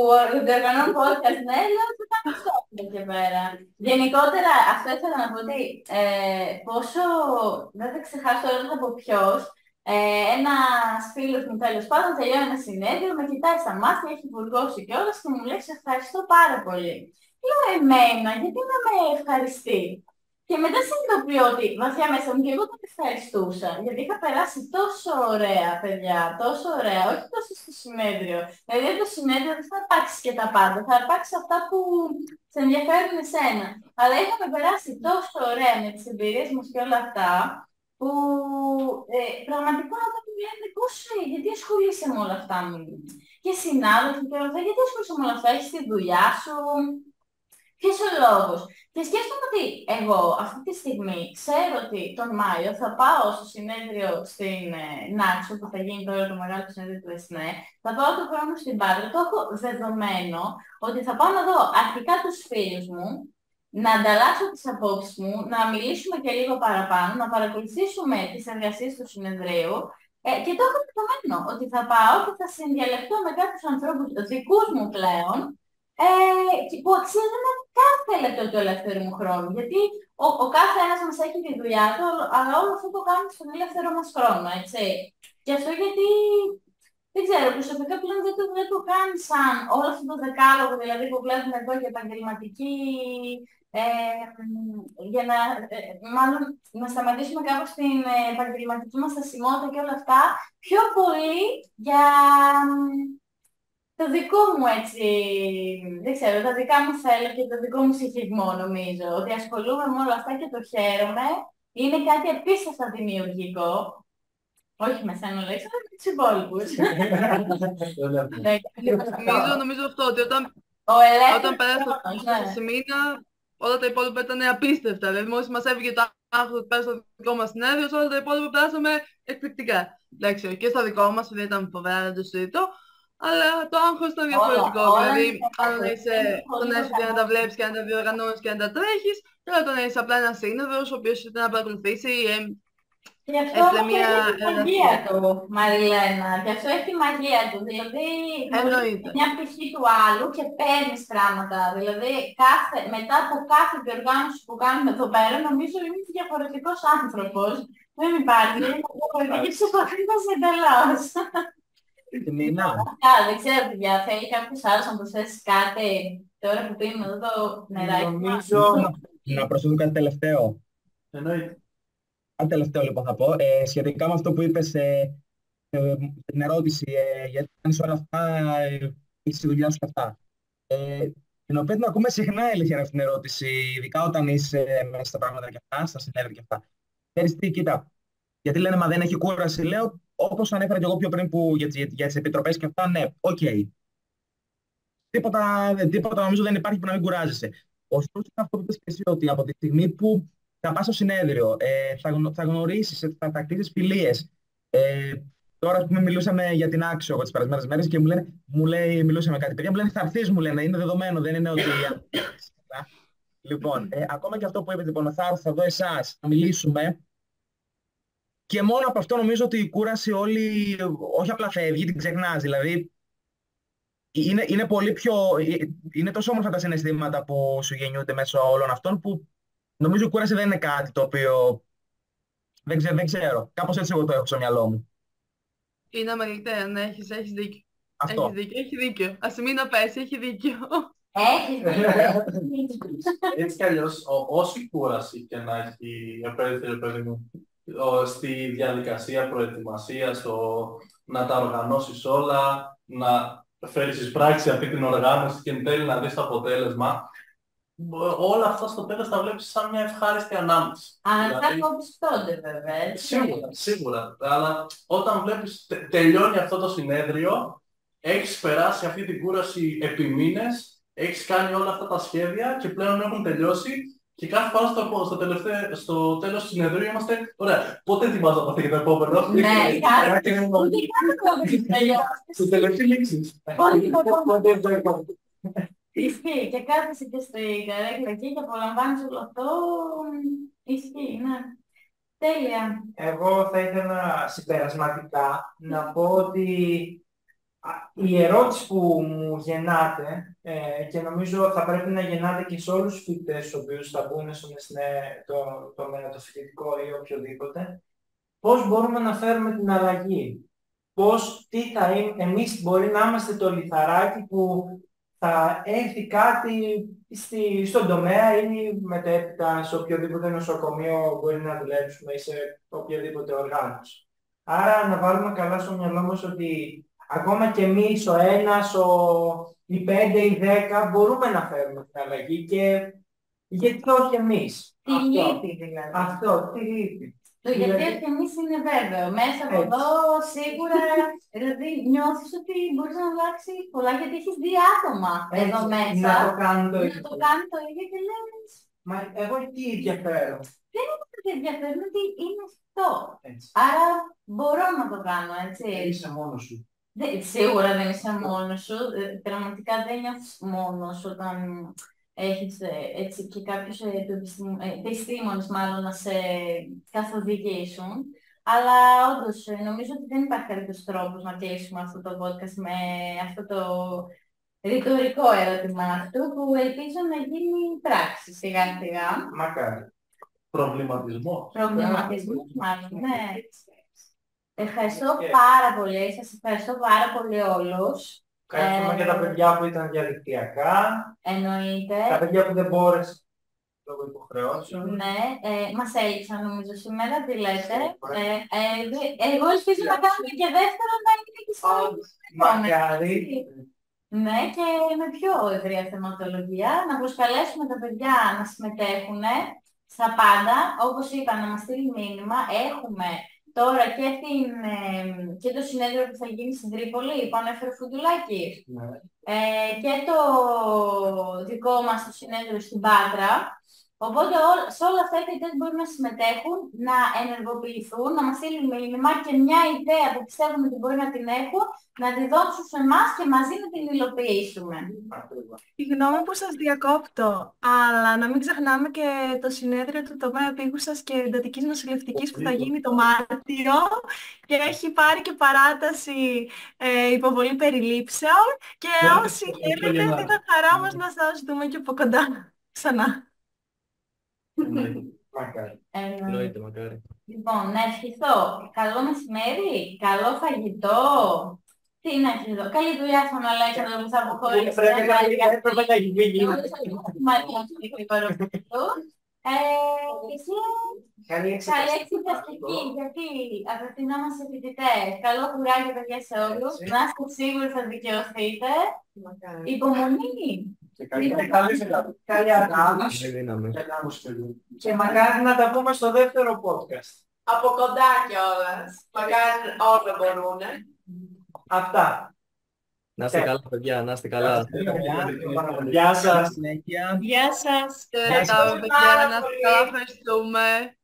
διοργανώνουν podcast, ναι, λέω ότι θα κάνω αυτό εκεί πέρα. Γενικότερα, αυτό ήθελα να πω ότι πόσο, δεν θα ξεχάσω τώρα θα πω ποιος, ένας φίλος μου τέλος πάντων τελειώνει ένα συνέδριο, με κοιτάει στα μάτια, έχει βουργώσει κιόλας και μου λέει σε ευχαριστώ πάρα πολύ. Λέω εμένα, γιατί να με ευχαριστεί. Και μετά συνειδητοποιώ ότι βαθιά μέσα μου και εγώ τον ευχαριστούσα, γιατί είχα περάσει τόσο ωραία, παιδιά, τόσο ωραία, όχι τόσο στο συνέδριο. Δηλαδή το συνέδριο δεν θα αρπάξει και τα πάντα, θα αρπάξει αυτά που σε ενδιαφέρουν εσένα. Αλλά είχαμε περάσει τόσο ωραία με τις εμπειρίες μας και όλα αυτά, που πραγματικά όταν μου λένε πώς, γιατί ασχολείσαι με όλα αυτά μου. Και συνάδελφοι και όλα αυτά, γιατί ασχολείσαι με όλα αυτά, έχεις τη δουλειά σου. Ποιος ο λόγος. Και σκέφτομαι ότι εγώ αυτή τη στιγμή ξέρω ότι τον Μάιο θα πάω στο συνέδριο στην Νάξο που θα γίνει τώρα το μεγάλο συνέδριο του ΕΣΝΕ. Θα πάω το χρόνο στην Πάτρα. Το έχω δεδομένο ότι θα πάω να δω αρχικά τους φίλους μου, να ανταλλάξω τις απόψεις μου, να μιλήσουμε και λίγο παραπάνω, να παρακολουθήσουμε τις εργασίες του συνεδρίου. Και το έχω δεδομένο ότι θα πάω και θα συνδιαλεχτώ με κάποιους ανθρώπους δικούς μου πλέον, που αξίζουν κάθε λεπτό του ελεύθερου μου χρόνου. Γιατί ο κάθε ένας μας έχει τη δουλειά του, αλλά όλο αυτό το κάνουμε στον ελεύθερο μας χρόνο, έτσι. Και αυτό γιατί, δεν ξέρω, προσωπικά πλέον δεν το κάνει σαν όλο αυτό το δεκάλογο, δηλαδή που βλέπουμε εδώ για επαγγελματική, για να, μάλλον, να σταματήσουμε κάπως την επαγγελματική μας στασιμότητα και όλα αυτά, πιο πολύ για το δικό μου έτσι, δεν ξέρω, τα δικά μου θέλω και το δικό μου συγχυσμό νομίζω, ότι ασχολούμαι με όλα αυτά και το χαίρομαι, είναι κάτι απίστευτα δημιουργικό, όχι με σένα λέξω, αλλά με τους υπόλοιπους. Νομίζω αυτό, ότι όταν πέρασε το Σιμίνα, όλα τα υπόλοιπα ήταν απίστευτα. Δηλαδή μόλις μας έφυγε το άγχος ότι πέρασε στο δικό μας συνέδριο, όλα τα υπόλοιπα περάσαμε εκπληκτικά. Εντάξει, και στο δικό μας, επειδή ήταν φοβερά, δεν το συζητώ. Αλλά το άγχος ήταν διαφορετικό. Δηλαδή, αν είσαι το να είσαι και να τα βλέπεις και να τα διοργανώνεις και να τα τρέχεις, και άλλο το να είσαι απλά ένας σύνοδος, ο οποίος ήρθε να παρακολουθήσει. Γι' αυτό Έστειλε όμως μια έχει τη μαγεία εργασία. του, Μαριλένα. Γι' αυτό έχει τη μαγεία του. Δηλαδή, Εννοείται. μια πτυχή του άλλου και παίρνεις πράγματα. Δηλαδή, μετά από κάθε διοργάνωση που κάνουμε εδώ πέρα, νομίζω είναι διαφορετικός άνθρωπος. Δεν υπάρχει. Είναι διαφορετική ψυχοθήκη εντελώς. Μινά. Δεν ξέρω, παιδιά, θέλει κάποιος άλλος να προσθέσει κάτι τώρα που πίνουμε εδώ το νεράκι μας? Νομίζω Να προσθέσω κάτι τελευταίο. Εννοείται. Κάτι τελευταίο λοιπόν θα πω. Σχετικά με αυτό που είπες, την ερώτηση, γιατί κάνεις όλα αυτά, έχεις τη δουλειά σου και αυτά. Την οποία την ακούμε συχνά, αλήθεια, αυτή την ερώτηση, ειδικά όταν είσαι μέσα στα πράγματα και αυτά, στα συνέδρια και αυτά. Ξέρεις τι, κοίτα, γιατί λένε μα δεν έχει κούραση, λέω, όπως ανέφερα και εγώ πιο πριν που, για τις επιτροπές και αυτά, ναι, οκ. Τίποτα νομίζω δεν υπάρχει που να μην κουράζεσαι. Ωστόσο, είναι αυτό που είπες και εσύ, ότι από τη στιγμή που θα πας στο συνέδριο, θα γνωρίσεις, θα κτίσεις φιλίες. Τώρα, ας πούμε, μιλούσαμε για την Άξιο τις περασμένες μέρες και μιλούσαμε κάτι. Παιδιά μου λένε θα έρθεις, μου λένε, είναι δεδομένο, δεν είναι ότι. Λοιπόν, ακόμα και αυτό που είπατε, λοιπόν, θα έρθω, θα δω εσάς, θα μιλήσουμε. Και μόνο από αυτό νομίζω ότι η κούραση όλη, όχι απλά φεύγει, την ξεχνάς. Δηλαδή, είναι πολύ πιο. Είναι τόσο όμορφα τα συναισθήματα που σου γεννιούνται μέσω όλων αυτών που νομίζω η κούραση δεν είναι κάτι το οποίο. Δεν ξέρω. Κάπως έτσι εγώ το έχω στο μυαλό μου. Είναι αμεληταία, ναι, έχεις δίκιο. Αυτό. Έχει δίκιο. Ας μην να πέσει, έχει δίκιο. Έτσι κι αλλιώς, όση κούραση και να έχει επέλθει, παιδί μου, στη διαδικασία προετοιμασίας, να τα οργανώσεις όλα, να φέρεις εις πράξη αυτή την οργάνωση και εν τέλει να δεις το αποτέλεσμα, όλα αυτά στο τέλος τα βλέπεις σαν μια ευχάριστη ανάμνηση. Αλλά θα κομπιστώνται βέβαια. Σίγουρα. Αλλά όταν βλέπεις τελειώνει αυτό το συνέδριο, έχεις περάσει αυτή την κούραση επί μήνες, έχεις κάνει όλα αυτά τα σχέδια και πλέον έχουν τελειώσει και κάθε φορά στο τέλος του συνεδρίου είμαστε, ωραία, πότε ετοιμάζω αυτή και το επόμενο? Ναι, κάθε στο τελευταίο λήξης. Ισχύει και κάθεσαι και στη καρέκλα εκεί και απολαμβάνεις όλο αυτό. Ισχύει, ναι. Τέλεια. εγώ θα ήθελα συμπερασματικά να πω ότι η ερώτηση που μου γεννάτε και νομίζω θα πρέπει να γεννάτε και σε όλους τους φοιτητές τους οποίους θα μπουν στο τομέα το φοιτητικό ή οποιοδήποτε, πώς μπορούμε να φέρουμε την αλλαγή. Τι θα είναι, εμείς μπορεί να είμαστε το λιθαράκι που θα έρθει κάτι στον τομέα ή μετέπειτα σε οποιοδήποτε νοσοκομείο μπορεί να δουλέψουμε ή σε οποιαδήποτε οργάνωση. Άρα να βάλουμε καλά στο μυαλό μας ότι ακόμα και εμείς, ο ένας, οι 5, οι 10, μπορούμε να φέρουμε την αλλαγή και γιατί όχι εμείς. Τη λύπη δηλαδή. Αυτό, τη λύπη. Το γιατί όχι εμείς είναι βέβαιο. Μέσα από εδώ σίγουρα δηλαδή νιώθεις ότι μπορείς να αλλάξει πολλά γιατί έχεις δει άτομα εδώ μέσα. Να το κάνουν το ίδιο. Να το κάνουν το ίδιο και λες. Μα εγώ τι ενδιαφέρω. Δεν είναι ότι ενδιαφέρον, ότι είναι αυτό. Έτσι. Άρα μπορώ να το κάνω, έτσι. Είσαι μόνος σου. Σίγουρα δεν είσαι μόνος σου. Πραγματικά δεν νιώθεις μόνος όταν έχεις έτσι και κάποιους επιστήμονες μάλλον να σε καθοδηγήσουν. Αλλά όντως νομίζω ότι δεν υπάρχει καλύτερος τρόπος να κλείσουμε αυτό το podcast με αυτό το ρητορικό ερώτημα αυτού που ελπίζω να γίνει πράξη σιγά σιγά. Μακάρι. Προβληματισμός, μάλλον, ναι. Ευχαριστώ πάρα πολύ. Σας ευχαριστώ πάρα πολύ όλους. Ευχαριστούμε και τα παιδιά που ήταν διαδικτυακά. Εννοείται. Τα παιδιά που δεν μπόρεσαν λόγω υποχρεώσεων. Ναι, μας έλειψαν νομίζω σήμερα, τι λέτε. Εγώ ελπίζω να κάνουμε και δεύτερο να είναι και στο Μακάρι. Ναι, και με πιο ευρία θεματολογία. Να προσκαλέσουμε τα παιδιά να συμμετέχουν στα πάντα. Όπως είπα, να μας στείλει μήνυμα. Έχουμε τώρα και το συνέδριο που θα γίνει στην Τρίπολη, που ανέφερε ο Φουντουλάκης. Ναι. Και το δικό μας το συνέδριο στην Πάτρα, Οπότε σε όλα αυτά οι φοιτητές μπορούν να συμμετέχουν, να ενεργοποιηθούν, να μας στείλουν μήνυμα και μια ιδέα που πιστεύουν ότι μπορεί να την έχουν, να τη δώσουν σε εμάς και μαζί να την υλοποιήσουμε. Συγγνώμη που σας διακόπτω, αλλά να μην ξεχνάμε και το συνέδριο του τομέα επίγουσας και εντατικής νοσηλευτικής που θα γίνει το Μάρτιο και έχει πάρει και παράταση υποβολή περιλήψεων και όσοι θέλετε θα ήταν χαρά μας να σας δούμε και από κοντά ξανά. Εννοείται, μακάρι. Λοιπόν, να ευχηθώ καλό μεσημέρι, καλό φαγητό. Τι να ευχηθώ, καλή δουλειά στον Αλέξανδρο που θα αποχωρήσει. Έπρεπε να έχει φύγει. Καλή εξεταστική, γιατί απευθυνόμαστε φοιτητές. Καλό κουράγιο, παιδιά, σε όλους. Να είστε σίγουροι θα δικαιωθείτε. Υπομονή. Καλή ανάγνωση. Και μακάρι να τα πούμε στο δεύτερο podcast. Από κοντά κιόλας. Μακάρι όλα μπορούν. Αυτά. Να είστε καλά, παιδιά, να είστε καλά. Γεια σας. Γεια σας. Και τα παιδιά, να είστε καλά, ευχαριστούμε.